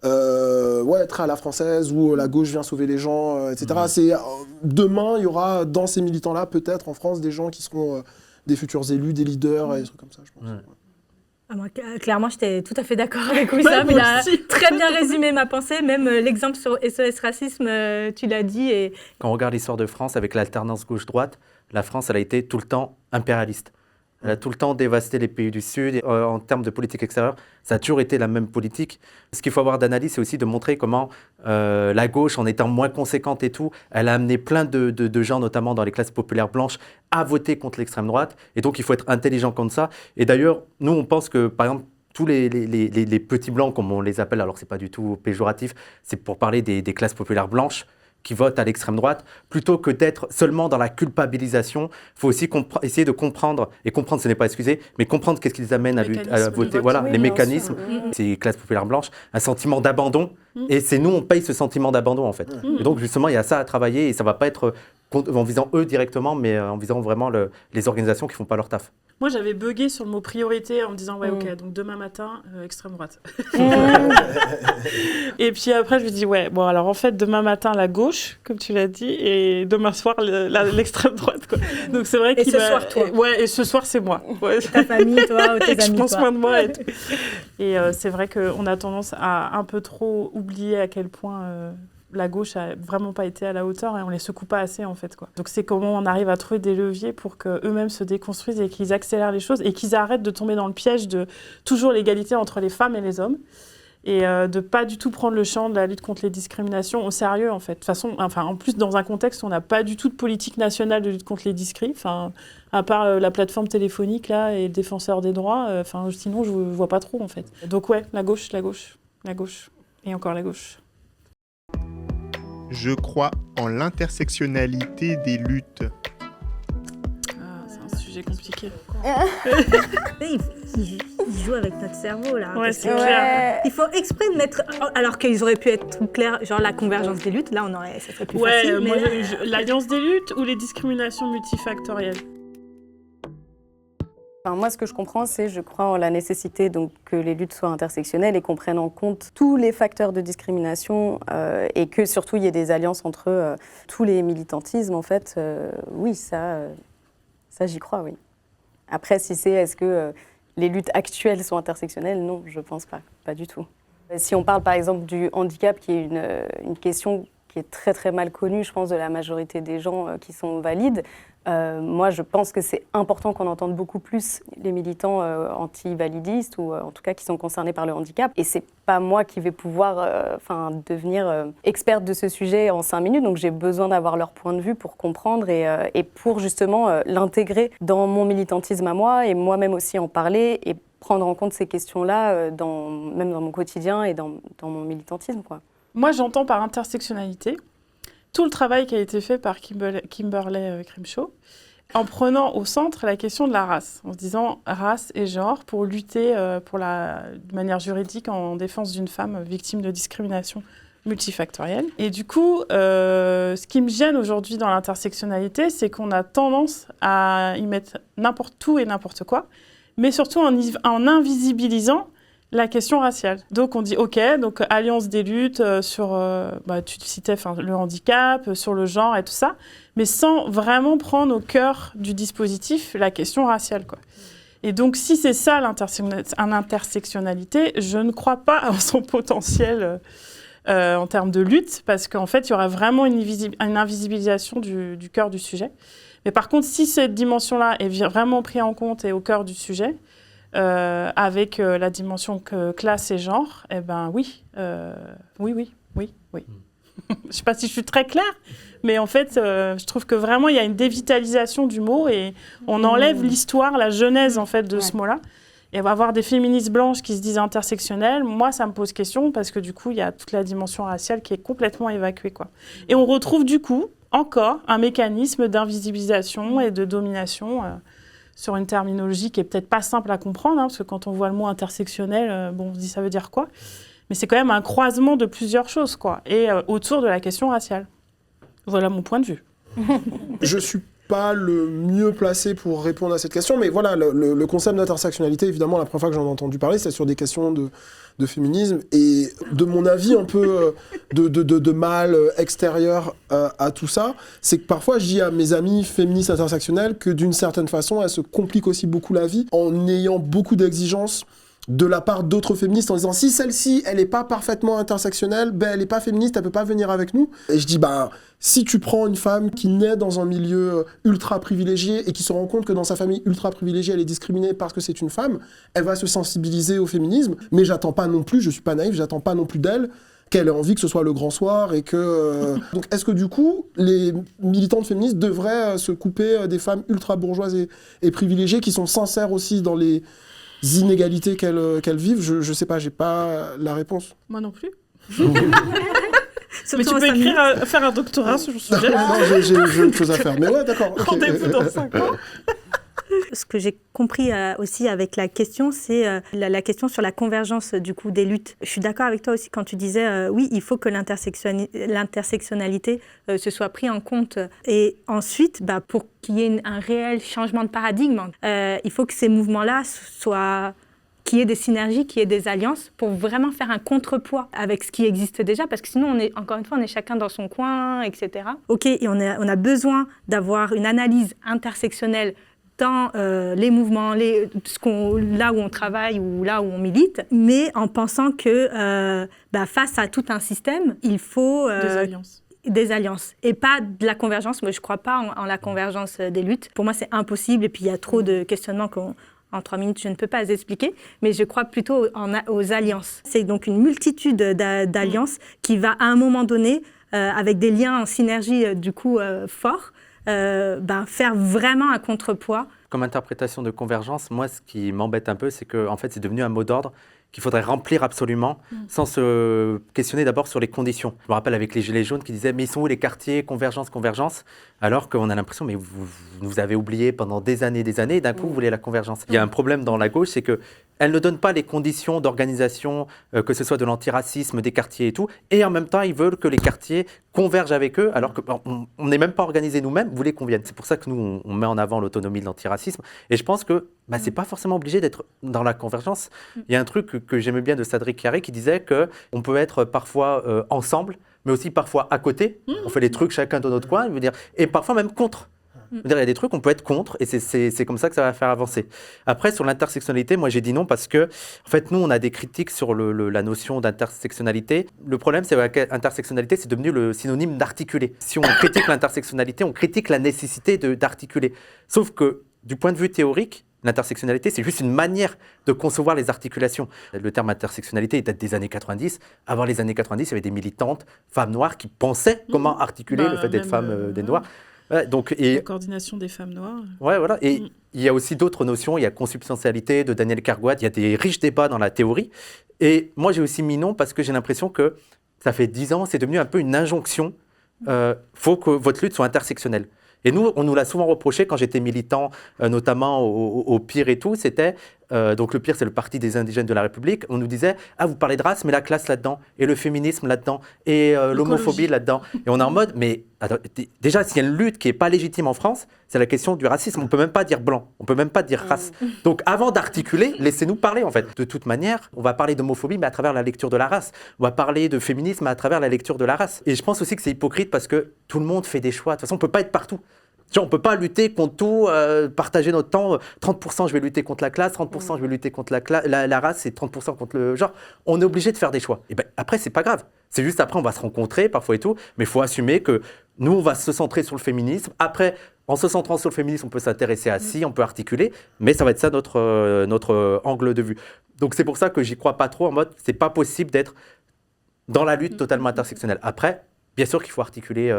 très à la française où la gauche vient sauver les gens, etc. Demain, il y aura dans ces militants-là peut-être en France des gens qui seront des futurs élus, des leaders et des trucs comme ça, je pense. Ouais. Moi, clairement, j'étais tout à fait d'accord avec Wissam. Il a très bien résumé ma pensée. Même l'exemple sur SOS Racisme, tu l'as dit. Et... Quand on regarde l'histoire de France avec l'alternance gauche-droite, la France, elle a été tout le temps impérialiste. Elle a tout le temps dévasté les pays du Sud. En termes de politique extérieure, ça a toujours été la même politique. Ce qu'il faut avoir d'analyse, c'est aussi de montrer comment la gauche, en étant moins conséquente et tout, elle a amené plein de gens, notamment dans les classes populaires blanches, à voter contre l'extrême droite. Et donc, il faut être intelligent contre ça. Et d'ailleurs, nous, on pense que, par exemple, tous les petits blancs, comme on les appelle, alors c'est pas du tout péjoratif, c'est pour parler des classes populaires blanches, qui votent à l'extrême droite, plutôt que d'être seulement dans la culpabilisation, il faut aussi essayer de comprendre, et comprendre ce n'est pas excuser, mais comprendre qu'est-ce qui les amène à voter, voilà, les mécanismes, ces classes populaires blanches, un sentiment d'abandon, et c'est nous, on paye ce sentiment d'abandon en fait. Et donc justement, il y a ça à travailler, et ça ne va pas être en visant eux directement, mais en visant vraiment les organisations qui ne font pas leur taf. Moi, j'avais bugué sur le mot priorité en me disant, ouais, ok, donc demain matin, extrême droite. Et puis après, je me dis, ouais, bon, alors en fait, demain matin, la gauche, comme tu l'as dit, et demain soir, l'extrême droite, quoi. Donc c'est vrai qu'il ce soir, toi. Ouais, et ce soir, c'est moi. Ouais. Ta famille, toi, ou tes amis, je pense toi. moins de moi et tout. Et c'est vrai qu'on a tendance à un peu trop oublier à quel point... la gauche a vraiment pas été à la hauteur et on les secoue pas assez en fait, quoi. Donc c'est comment on arrive à trouver des leviers pour qu'eux-mêmes se déconstruisent et qu'ils accélèrent les choses et qu'ils arrêtent de tomber dans le piège de toujours l'égalité entre les femmes et les hommes et de pas du tout prendre le champ de la lutte contre les discriminations au sérieux en fait. De toute façon, en plus dans un contexte où on n'a pas du tout de politique nationale de lutte contre les discris, à part la plateforme téléphonique là et défenseurs des droits, sinon je vois pas trop en fait. Donc ouais, la gauche et encore la gauche. Je crois en l'intersectionnalité des luttes. C'est un sujet compliqué. Ils jouent avec notre cerveau, là. Ouais, c'est clair. Il faut exprès de mettre... Alors qu'ils auraient pu être tout clairs, genre la convergence des luttes, là, ça serait plus facile. Moi, l'alliance des luttes ou les discriminations multifactorielles. Moi, ce que je comprends, c'est je crois en la nécessité donc, que les luttes soient intersectionnelles et qu'on prenne en compte tous les facteurs de discrimination et que surtout il y ait des alliances entre tous les militantismes. En fait, oui, ça j'y crois, oui. Après, est-ce que les luttes actuelles sont intersectionnelles? Non, je pense pas du tout. Si on parle par exemple du handicap, qui est une question qui est très très mal connu, je pense, de la majorité des gens qui sont valides. Moi, je pense que c'est important qu'on entende beaucoup plus les militants anti-validistes ou en tout cas qui sont concernés par le handicap. Et c'est pas moi qui vais pouvoir devenir experte de ce sujet en 5 minutes. Donc j'ai besoin d'avoir leur point de vue pour comprendre et pour justement l'intégrer dans mon militantisme à moi et moi-même aussi en parler et prendre en compte ces questions-là même dans mon quotidien et dans mon militantisme, quoi. Moi, j'entends par intersectionnalité tout le travail qui a été fait par Kimberlé Crenshaw, en prenant au centre la question de la race, en se disant race et genre pour lutter de manière juridique en défense d'une femme victime de discrimination multifactorielle. Et du coup, ce qui me gêne aujourd'hui dans l'intersectionnalité, c'est qu'on a tendance à y mettre n'importe tout et n'importe quoi, mais surtout en invisibilisant la question raciale. Donc on dit OK, donc alliance des luttes sur, tu citais le handicap, sur le genre et tout ça, mais sans vraiment prendre au cœur du dispositif la question raciale, quoi. Et donc si c'est ça l'intersectionnalité, je ne crois pas en son potentiel en termes de lutte, parce qu'en fait il y aura vraiment une invisibilisation du cœur du sujet. Mais par contre, si cette dimension-là est vraiment prise en compte et au cœur du sujet, avec la dimension classe et genre, eh ben oui. Oui. Je ne sais pas si je suis très claire, mais en fait, je trouve que vraiment, il y a une dévitalisation du mot et on enlève l'histoire, la genèse en fait, de ce mot-là. Et on va avoir des féministes blanches qui se disent intersectionnelles. Moi, ça me pose question parce que du coup, il y a toute la dimension raciale qui est complètement évacuée, quoi. Et on retrouve du coup encore un mécanisme d'invisibilisation et de domination sur une terminologie qui est peut-être pas simple à comprendre, parce que quand on voit le mot intersectionnel, on se dit ça veut dire quoi ? Mais c'est quand même un croisement de plusieurs choses, quoi, et autour de la question raciale. Voilà mon point de vue. Je suis pas le mieux placé pour répondre à cette question, mais voilà, le concept d'intersectionnalité, évidemment, la première fois que j'en ai entendu parler, c'est sur des questions de féminisme, et de mon avis un peu de mal extérieur à tout ça, c'est que parfois je dis à mes amis féministes intersectionnelles que d'une certaine façon, elles se compliquent aussi beaucoup la vie en ayant beaucoup d'exigences de la part d'autres féministes en disant si celle-ci elle n'est pas parfaitement intersectionnelle, elle n'est pas féministe, elle peut pas venir avec nous. Et je dis si tu prends une femme qui naît dans un milieu ultra privilégié et qui se rend compte que dans sa famille ultra privilégiée elle est discriminée parce que c'est une femme, elle va se sensibiliser au féminisme, mais j'attends pas non plus, je suis pas naïf, j'attends pas non plus d'elle qu'elle ait envie que ce soit le grand soir et que... Donc est-ce que du coup, les militantes féministes devraient se couper des femmes ultra bourgeoises et privilégiées qui sont sincères aussi dans les inégalités qu'elles vivent? Je sais pas, j'ai pas la réponse. Moi non plus. Mais tu peux faire un doctorat sur le sujet. Non, j'ai autre chose à faire. Mais ouais, d'accord. Okay. Rendez-vous dans 5 ans. Ce que j'ai compris aussi avec la question, c'est la question sur la convergence du coup des luttes. Je suis d'accord avec toi aussi quand tu disais oui, il faut que l'intersectionnalité se soit prise en compte. Et ensuite, pour qu'il y ait un réel changement de paradigme, il faut que ces mouvements-là qu'il y ait des synergies, qu'il y ait des alliances pour vraiment faire un contrepoids avec ce qui existe déjà, parce que sinon, encore une fois, on est chacun dans son coin, etc. OK, et on a besoin d'avoir une analyse intersectionnelle dans les mouvements, là où on travaille ou là où on milite, mais en pensant que face à tout un système, il faut... Des alliances. Et pas de la convergence. Moi, je ne crois pas en la convergence des luttes. Pour moi, c'est impossible. Et puis, il y a trop de questionnements qu'en 3 minutes, je ne peux pas les expliquer. Mais je crois plutôt aux alliances. C'est donc une multitude d'alliances qui va, à un moment donné, avec des liens en synergie, du coup, forts, faire vraiment un contrepoids. Comme interprétation de convergence, moi, ce qui m'embête un peu, c'est que en fait, c'est devenu un mot d'ordre qu'il faudrait remplir absolument, sans se questionner d'abord sur les conditions. Je me rappelle avec les Gilets jaunes qui disaient « mais ils sont où les quartiers, convergence ?» alors qu'on a l'impression « mais vous nous avez oubliés pendant des années, et d'un coup, vous voulez la convergence ». Il y a un problème dans la gauche, c'est qu'elle ne donne pas les conditions d'organisation, que ce soit de l'antiracisme, des quartiers et tout, et en même temps, ils veulent que les quartiers convergent avec eux, alors qu'on n'est même pas organisés nous-mêmes, vous les conviennent. C'est pour ça que nous, on met en avant l'autonomie de l'antiracisme, et je pense que c'est pas forcément obligé d'être dans la convergence. Il y a un truc que j'aimais bien de Cédric Carré qui disait qu'on peut être parfois ensemble, mais aussi parfois à côté. On fait les trucs chacun de notre coin, je veux dire, et parfois même contre. Je veux dire, il y a des trucs, on peut être contre, et c'est comme ça que ça va faire avancer. Après, sur l'intersectionnalité, moi j'ai dit non parce que, en fait, nous, on a des critiques sur la notion d'intersectionnalité. Le problème, c'est que l'intersectionnalité, c'est devenu le synonyme d'articuler. Si on critique l'intersectionnalité, on critique la nécessité d'articuler. Sauf que, du point de vue théorique, l'intersectionnalité, c'est juste une manière de concevoir les articulations. Le terme intersectionnalité date des années 90. Avant les années 90, il y avait des militantes, femmes noires, qui pensaient comment articuler le fait d'être femme, d'être noire. Ouais, La coordination des femmes noires. Ouais, voilà. Et il y a aussi d'autres notions. Il y a consubstantialité de Daniel Cargoat. Il y a des riches débats dans la théorie. Et moi, j'ai aussi mis non parce que j'ai l'impression que ça fait 10 ans, c'est devenu un peu une injonction. Faut que votre lutte soit intersectionnelle. Et nous, on nous l'a souvent reproché quand j'étais militant, notamment au PIR et tout. C'était, donc le PIR, c'est le Parti des indigènes de la République. On nous disait, ah, vous parlez de race, mais la classe là-dedans, et le féminisme là-dedans, et l'homophobie là-dedans. Et on est en mode, mais attends, déjà, s'il y a une lutte qui n'est pas légitime en France, c'est la question du racisme. On ne peut même pas dire blanc, on ne peut même pas dire race. Donc avant d'articuler, laissez-nous parler en fait. De toute manière, on va parler d'homophobie, mais à travers la lecture de la race. On va parler de féminisme à travers la lecture de la race. Et je pense aussi que c'est hypocrite parce que tout le monde fait des choix. De toute façon, on ne peut pas être partout. Genre, on ne peut pas lutter contre tout, partager notre temps. 30% je vais lutter contre la classe, 30% je vais lutter contre la race et 30% contre le genre. On est obligé de faire des choix. Et ben, après, c'est pas grave. C'est juste après, on va se rencontrer parfois et tout. Mais il faut assumer que nous, on va se centrer sur le féminisme. Après, en se centrant sur le féminisme, on peut s'intéresser à on peut articuler. Mais ça va être ça notre angle de vue. Donc c'est pour ça que j'y crois pas trop en mode, c'est pas possible d'être dans la lutte totalement intersectionnelle. Après, bien sûr qu'il faut articuler.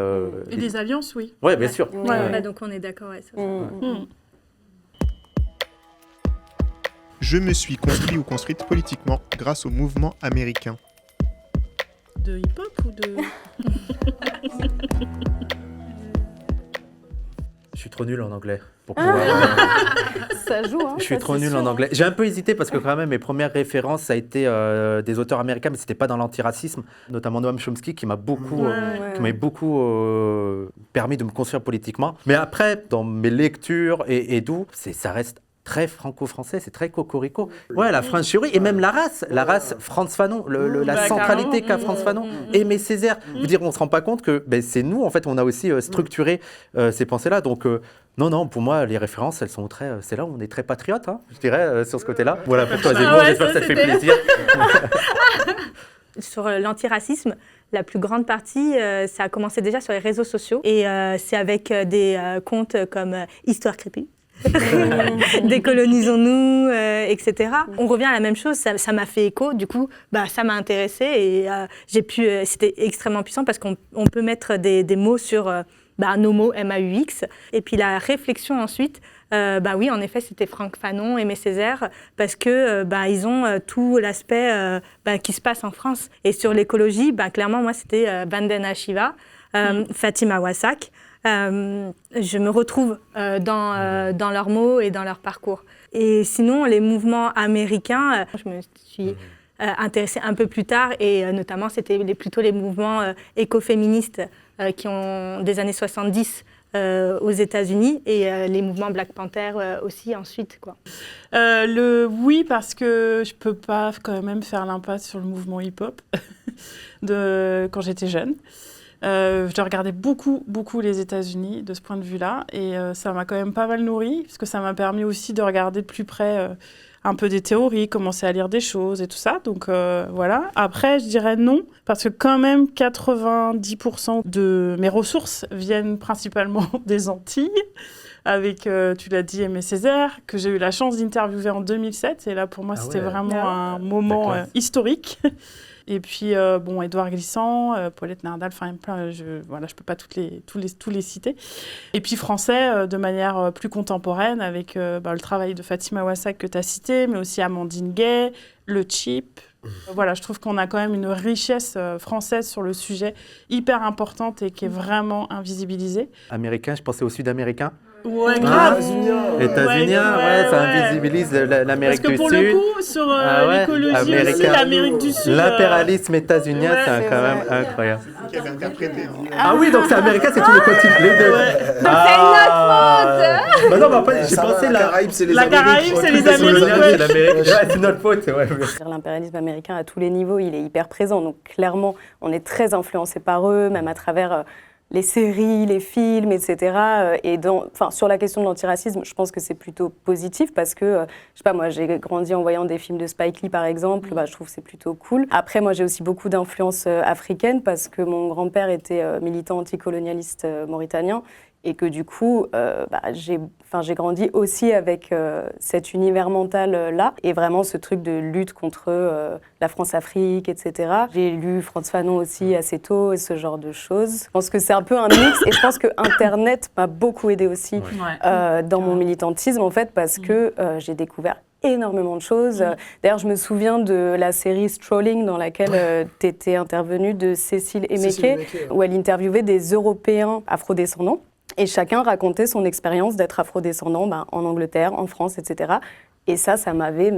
Et des alliances, oui. Oui, bien sûr. Donc on est d'accord avec ça. Je me suis construit ou construite politiquement grâce au mouvement américain. De hip-hop ou de... Je suis trop nul en anglais pour pouvoir. Ça joue, hein. Je suis ça, trop c'est nul sûr. en anglais. J'ai un peu hésité parce que quand même mes premières références ça a été des auteurs américains, mais c'était pas dans l'antiracisme, notamment Noam Chomsky qui m'a beaucoup, permis de me construire politiquement. Mais après, dans mes lectures et d'où, ça reste très franco-français, c'est très cocorico. Ouais, la Frencherie et même la race Frantz Fanon, la centralité qu'a Frantz Fanon, Aimé Césaire. Je veux dire, on se rend pas compte que c'est nous, en fait, on a aussi structuré ces pensées-là. Donc, non, pour moi, les références, elles sont très. C'est là où on est très patriote, hein, je dirais, sur ce côté-là. Voilà, pour toi, Zemmour, j'espère que ça te fait plaisir. Sur l'antiracisme, la plus grande partie, ça a commencé déjà sur les réseaux sociaux. Et c'est avec des comptes comme Histoire crépue. Décolonisons-nous, etc. On revient à la même chose, ça m'a fait écho, du coup, ça m'a intéressée et c'était extrêmement puissant parce qu'on peut mettre des mots sur nos mots, MAUX, et puis la réflexion ensuite, oui, en effet, c'était Franck Fanon, Aimé Césaire, parce que ils ont tout l'aspect qui se passe en France. Et sur l'écologie, clairement, moi, c'était Vandana Shiva, Fatima Wassak. Je me retrouve dans leurs mots et dans leur parcours. Et sinon, les mouvements américains, je me suis intéressée un peu plus tard, et notamment, c'était plutôt les mouvements écoféministes qui ont des années 70 aux États-Unis, et les mouvements Black Panther aussi ensuite, quoi. Oui, parce que je peux pas quand même faire l'impasse sur le mouvement hip-hop quand j'étais jeune. Je regardais beaucoup les États-Unis de ce point de vue-là, et ça m'a quand même pas mal nourri, parce que ça m'a permis aussi de regarder de plus près un peu des théories, commencer à lire des choses et tout ça. Donc voilà. Après, je dirais non, parce que quand même 90% de mes ressources viennent principalement des Antilles, avec, tu l'as dit, Aimé Césaire, que j'ai eu la chance d'interviewer en 2007. Et là, pour moi, c'était vraiment un moment historique. Et puis, Édouard Glissant, Paulette Nardal, enfin, plein, je peux pas tous les citer. Et puis français, de manière plus contemporaine, avec le travail de Fatima Wassak que tu as cité, mais aussi Amandine Gay, Le Chip. Voilà, je trouve qu'on a quand même une richesse française sur le sujet hyper importante et qui est vraiment invisibilisée. Américain, je pensais au Sud-Américain. Ouais, grave. États-Uniens, ça invisibilise l'Amérique du Sud. Parce que pour le coup, sur l'écologie aussi, l'Amérique du Sud... L'impérialisme états-unien, c'est quand même incroyable. Qui avait interprété. Ah oui, donc c'est américain, c'est tout le continent. Les deux. Donc c'est notre faute. Non, mais après, j'ai pensé La Caraïbe, c'est les La Amériques. Caraïbe, c'est les Amériques. C'est notre faute, c'est vrai. L'impérialisme américain, à tous les niveaux, il est hyper présent. Donc clairement, on est très influencé par eux, même à travers les séries, les films, etc. Et sur la question de l'antiracisme, je pense que c'est plutôt positif parce que, je sais pas, moi j'ai grandi en voyant des films de Spike Lee par exemple, je trouve que c'est plutôt cool. Après, moi j'ai aussi beaucoup d'influence africaine parce que mon grand-père était militant anticolonialiste mauritanien. Et que du coup, j'ai grandi aussi avec cet univers mental-là, et vraiment ce truc de lutte contre la France-Afrique, etc. J'ai lu Frantz Fanon aussi assez tôt, et ce genre de choses. Je pense que c'est un peu un mix, et je pense que Internet m'a beaucoup aidé aussi dans mon militantisme, en fait, parce que j'ai découvert énormément de choses. D'ailleurs, je me souviens de la série Strolling dans laquelle tu étais intervenue de Cécile Emeke, où elle interviewait des Européens afrodescendants. Et chacun racontait son expérience d'être afrodescendant en Angleterre, en France, etc. Et ça m'avait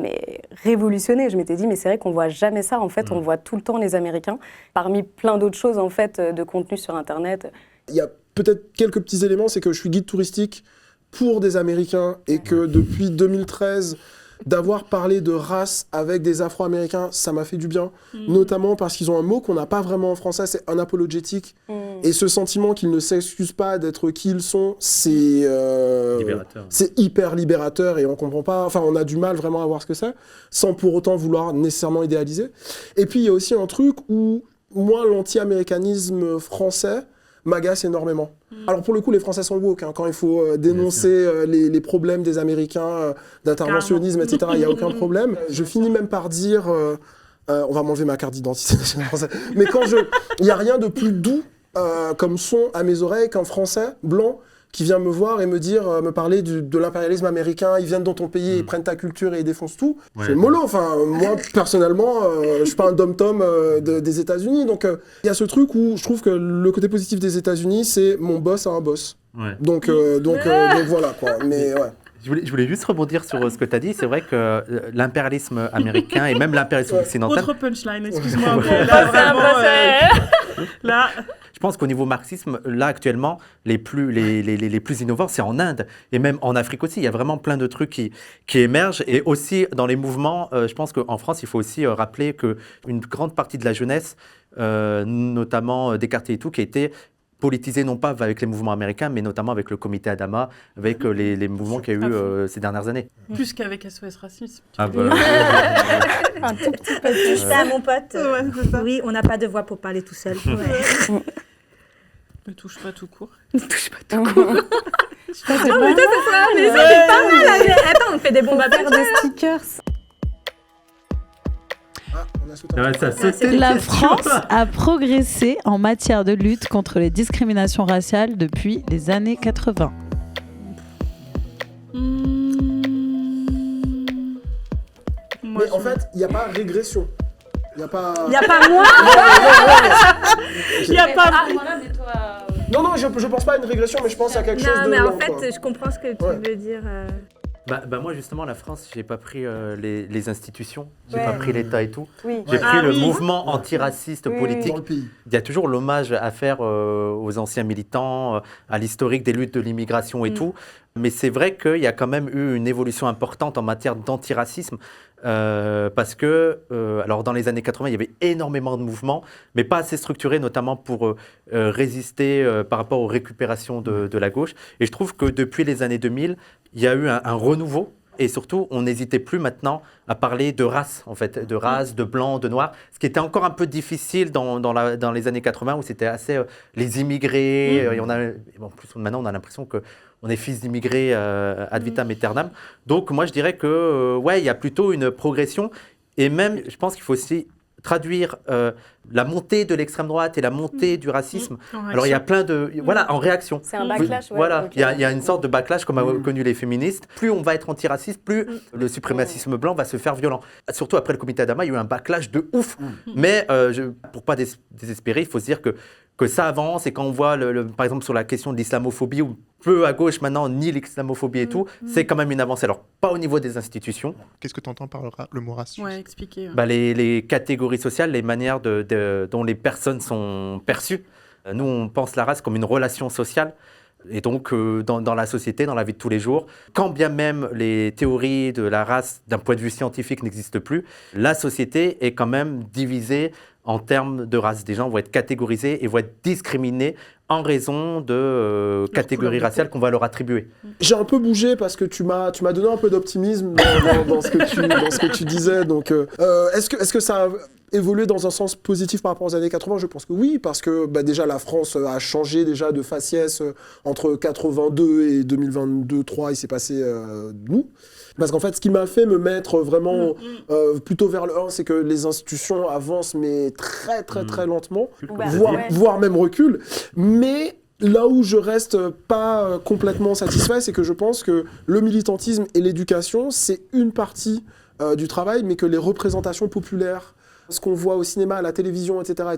révolutionné. Je m'étais dit, mais c'est vrai qu'on voit jamais ça. En fait, on voit tout le temps les Américains, parmi plein d'autres choses en fait, de contenu sur Internet. Il y a peut-être quelques petits éléments, c'est que je suis guide touristique pour des Américains et que depuis 2013, d'avoir parlé de race avec des Afro-Américains, ça m'a fait du bien, notamment parce qu'ils ont un mot qu'on n'a pas vraiment en français, c'est unapologetic. Et ce sentiment qu'ils ne s'excusent pas d'être qui ils sont, c'est hyper libérateur et on comprend pas, enfin on a du mal vraiment à voir ce que c'est, sans pour autant vouloir nécessairement idéaliser. Et puis il y a aussi un truc où moi l'anti-américanisme français m'agace énormément. Alors pour le coup, les Français sont woke, quand il faut dénoncer les problèmes des Américains, d'interventionnisme, etc., il n'y a aucun problème. Je finis même par dire, on va m'enlever ma carte d'identité nationale française, mais il n'y a rien de plus doux comme son à mes oreilles qu'un Français blanc qui vient me voir et me parler de l'impérialisme américain, ils viennent dans ton pays, ils prennent ta culture et ils défoncent tout. C'est mollo, enfin, moi, personnellement, je suis pas un dom-tom des États-Unis, donc il y a ce truc où je trouve que le côté positif des États-Unis, c'est mon boss a un boss. Donc voilà, quoi, mais ouais. Je voulais juste rebondir sur ce que tu as dit. C'est vrai que l'impérialisme américain et même l'impérialisme occidental... Autre punchline, excuse-moi. Là, vraiment, là... Je pense qu'au niveau marxisme, là actuellement, les plus innovants, c'est en Inde et même en Afrique aussi. Il y a vraiment plein de trucs qui émergent. Et aussi dans les mouvements, je pense qu'en France, il faut aussi rappeler qu'une grande partie de la jeunesse, notamment des quartiers et tout, qui a été politisé non pas avec les mouvements américains, mais notamment avec le comité Adama, avec les mouvements qu'il y a eu ces dernières années. Plus qu'avec SOS Racisme. Ah bah, un tout petit peu plus. Ça, mon pote. Oui, on n'a pas de voix pour parler tout seul. Ne touche pas tout court. Ne touche pas tout court. Oh putain, c'est ça, mais ça fait pas mal. Attends, on fait des bombes à faire des stickers. La France a progressé en matière de lutte contre les discriminations raciales depuis les années 80. Mais en fait, il n'y a pas régression. Il n'y a pas moi. Il n'y a pas... Non, je pense pas à une régression, mais je pense à quelque chose de... Non, mais en fait, je comprends ce que tu veux dire. Moi, justement, la France, j'ai pas pris les institutions, j'ai pas pris l'État et tout. Oui. J'ai pris le mouvement antiraciste politique. Dans le pays. Il y a toujours l'hommage à faire aux anciens militants, à l'historique des luttes de l'immigration et tout. Mais c'est vrai qu'il y a quand même eu une évolution importante en matière d'antiracisme. Parce que, alors dans les années 80, il y avait énormément de mouvements, mais pas assez structurés, notamment pour résister par rapport aux récupérations de la gauche. Et je trouve que depuis les années 2000, il y a eu un renouveau. Et surtout, on n'hésitait plus maintenant à parler de race, en fait, de race, de blanc, de noir, ce qui était encore un peu difficile dans les années 80, où c'était assez les immigrés. Et en plus, maintenant, on a l'impression qu'on est fils d'immigrés ad vitam aeternam. Donc, moi, je dirais que, il y a plutôt une progression. Et même, je pense qu'il faut aussi traduire la montée de l'extrême droite et la montée du racisme. Alors il y a plein de... Voilà, en réaction. C'est un backlash, Voilà, okay. Il y a une sorte de backlash comme ont connu les féministes. Plus on va être antiraciste, plus le suprémacisme blanc va se faire violent. Surtout après le comité Adama, il y a eu un backlash de ouf. Mais pour pas désespérer, il faut se dire que ça avance, et quand on voit, par exemple, sur la question de l'islamophobie, où peu à gauche maintenant nie l'islamophobie et tout, c'est quand même une avancée. Alors, pas au niveau des institutions. Qu'est-ce que tu entends par le mot race? Ouais, expliquez. Les catégories sociales, les manières dont les personnes sont perçues. Nous, on pense la race comme une relation sociale. Et donc, dans la société, dans la vie de tous les jours, quand bien même les théories de la race, d'un point de vue scientifique, n'existent plus, la société est quand même divisée en termes de race. Des gens vont être catégorisés et vont être discriminés en raison de catégories raciales qu'on va leur attribuer. J'ai un peu bougé parce que tu m'as donné un peu d'optimisme dans ce que tu disais. Donc, est-ce que ça a évolué dans un sens positif par rapport aux années 80? Je pense que oui, parce que déjà la France a changé déjà de faciès entre 82 et 2022-3, il s'est passé nous. Parce qu'en fait, ce qui m'a fait me mettre vraiment plutôt vers le 1, c'est que les institutions avancent, mais très, très, très lentement, voire même reculent. Mais là où je reste pas complètement satisfait, c'est que je pense que le militantisme et l'éducation, c'est une partie du travail, mais que les représentations populaires, ce qu'on voit au cinéma, à la télévision, etc.,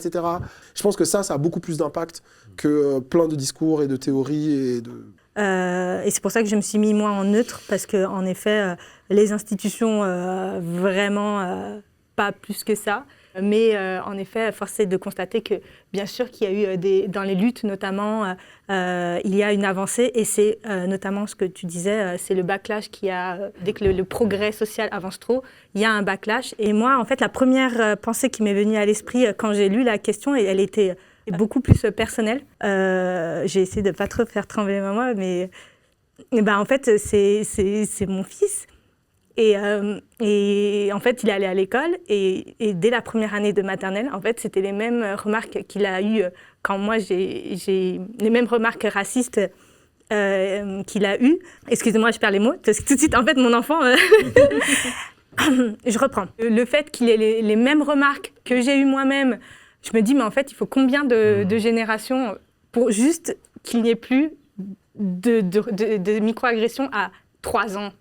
je pense que ça a beaucoup plus d'impact que plein de discours et de théories et de... Et c'est pour ça que je me suis mis moi en neutre, parce qu'en effet, les institutions, vraiment pas plus que ça. Mais en effet, force est de constater que, bien sûr, qu'il y a eu dans les luttes notamment, il y a une avancée. Et c'est notamment ce que tu disais, c'est le backlash qu'il y a. Dès que le progrès social avance trop, il y a un backlash. Et moi, en fait, la première pensée qui m'est venue à l'esprit quand j'ai lu la question, elle était beaucoup plus personnelle. J'ai essayé de ne pas trop faire trembler ma main, mais en fait, c'est mon fils. Et en fait, il est allé à l'école et dès la première année de maternelle, en fait, c'était les mêmes remarques qu'il a eues quand moi, j'ai les mêmes remarques racistes qu'il a eues. Excusez-moi, je perds les mots, parce que tout de suite, en fait, mon enfant... Je reprends. Le fait qu'il ait les mêmes remarques que j'ai eues moi-même, je me dis, mais en fait, il faut combien de générations pour juste qu'il n'y ait plus de microagressions à 3 ans?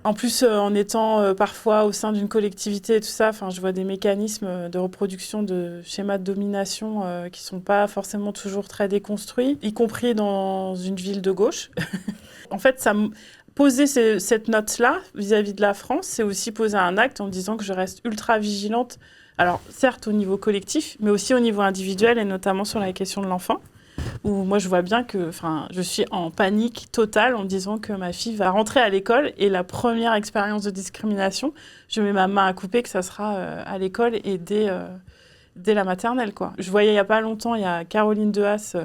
En plus, en étant parfois au sein d'une collectivité et tout ça, je vois des mécanismes de reproduction de schémas de domination qui ne sont pas forcément toujours très déconstruits, y compris dans une ville de gauche. En fait, poser cette note-là vis-à-vis de la France, c'est aussi poser un acte en disant que je reste ultra vigilante. Alors, certes, au niveau collectif, mais aussi au niveau individuel, et notamment sur la question de l'enfant, où moi, je vois bien que je suis en panique totale en me disant que ma fille va rentrer à l'école et la première expérience de discrimination, je mets ma main à couper que ça sera à l'école et dès la maternelle, quoi. Je voyais il n'y a pas longtemps, il y a Caroline Dehaas,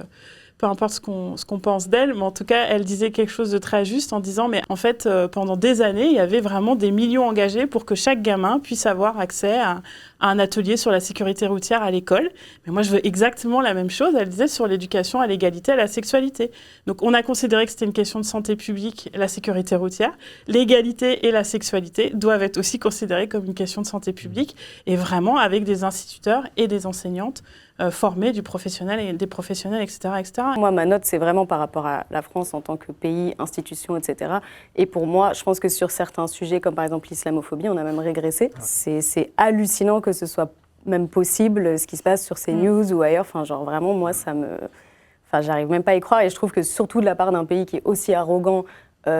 peu importe ce qu'on pense d'elle, mais en tout cas, elle disait quelque chose de très juste en disant, mais en fait, pendant des années, il y avait vraiment des millions engagés pour que chaque gamin puisse avoir accès à un atelier sur la sécurité routière à l'école. Mais moi, je veux exactement la même chose, elle disait, sur l'éducation à l'égalité, à la sexualité. Donc, on a considéré que c'était une question de santé publique, la sécurité routière. L'égalité et la sexualité doivent être aussi considérées comme une question de santé publique, et vraiment avec des instituteurs et des enseignantes formés des professionnels, etc., etc. Moi, ma note, c'est vraiment par rapport à la France en tant que pays, institution, etc. Et pour moi, je pense que sur certains sujets, comme par exemple l'islamophobie, on a même régressé. C'est hallucinant que ce soit même possible, ce qui se passe sur CNews ou ailleurs. Vraiment, moi, j'arrive même pas à y croire. Et je trouve que surtout de la part d'un pays qui est aussi arrogant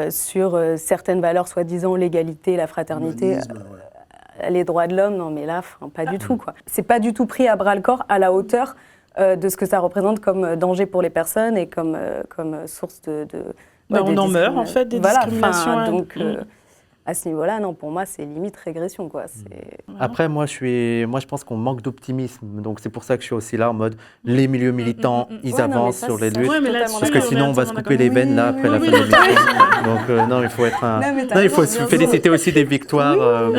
sur certaines valeurs, soi-disant l'égalité, la fraternité... Les droits de l'homme, non mais là, pas du tout, quoi. C'est pas du tout pris à bras-le-corps à la hauteur de ce que ça représente comme danger pour les personnes et comme source de on en meurt, en fait, des discriminations. Donc, à ce niveau-là, non, pour moi, c'est limite régression, quoi. Après, moi, je pense qu'on manque d'optimisme. Donc, c'est pour ça que je suis aussi là en mode les milieux militants, ils avancent sur les luttes. Parce que sinon, on va se couper les veines là après la fin de l'émission. Donc, non, il faut être il faut se féliciter aussi des victoires.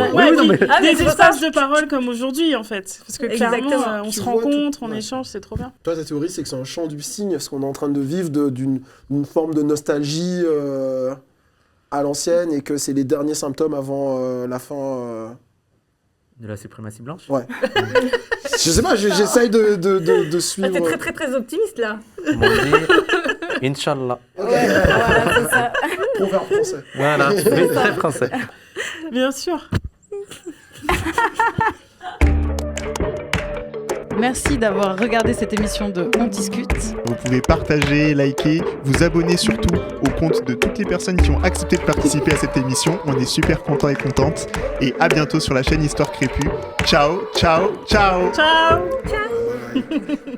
Des espaces de parole comme aujourd'hui, en fait. Parce que clairement, on se rencontre, on échange, c'est trop bien. Toi, ta théorie, c'est que c'est un chant du cygne, ce qu'on est en train de vivre d'une forme de nostalgie à l'ancienne et que c'est les derniers symptômes avant la fin... De la suprématie blanche. Ouais. Je sais pas, j'essaye de suivre... T'es très très très optimiste là. On dit Inch'Allah. Ouais, voilà, c'est ça. Proverbe français. Voilà, oui, très français. Bien sûr. Merci d'avoir regardé cette émission de On Discute. Vous pouvez partager, liker, vous abonner surtout au compte de toutes les personnes qui ont accepté de participer à cette émission. On est super contents et contentes. Et à bientôt sur la chaîne Histoire Crépue. Ciao, ciao, ciao. Ciao. Ciao.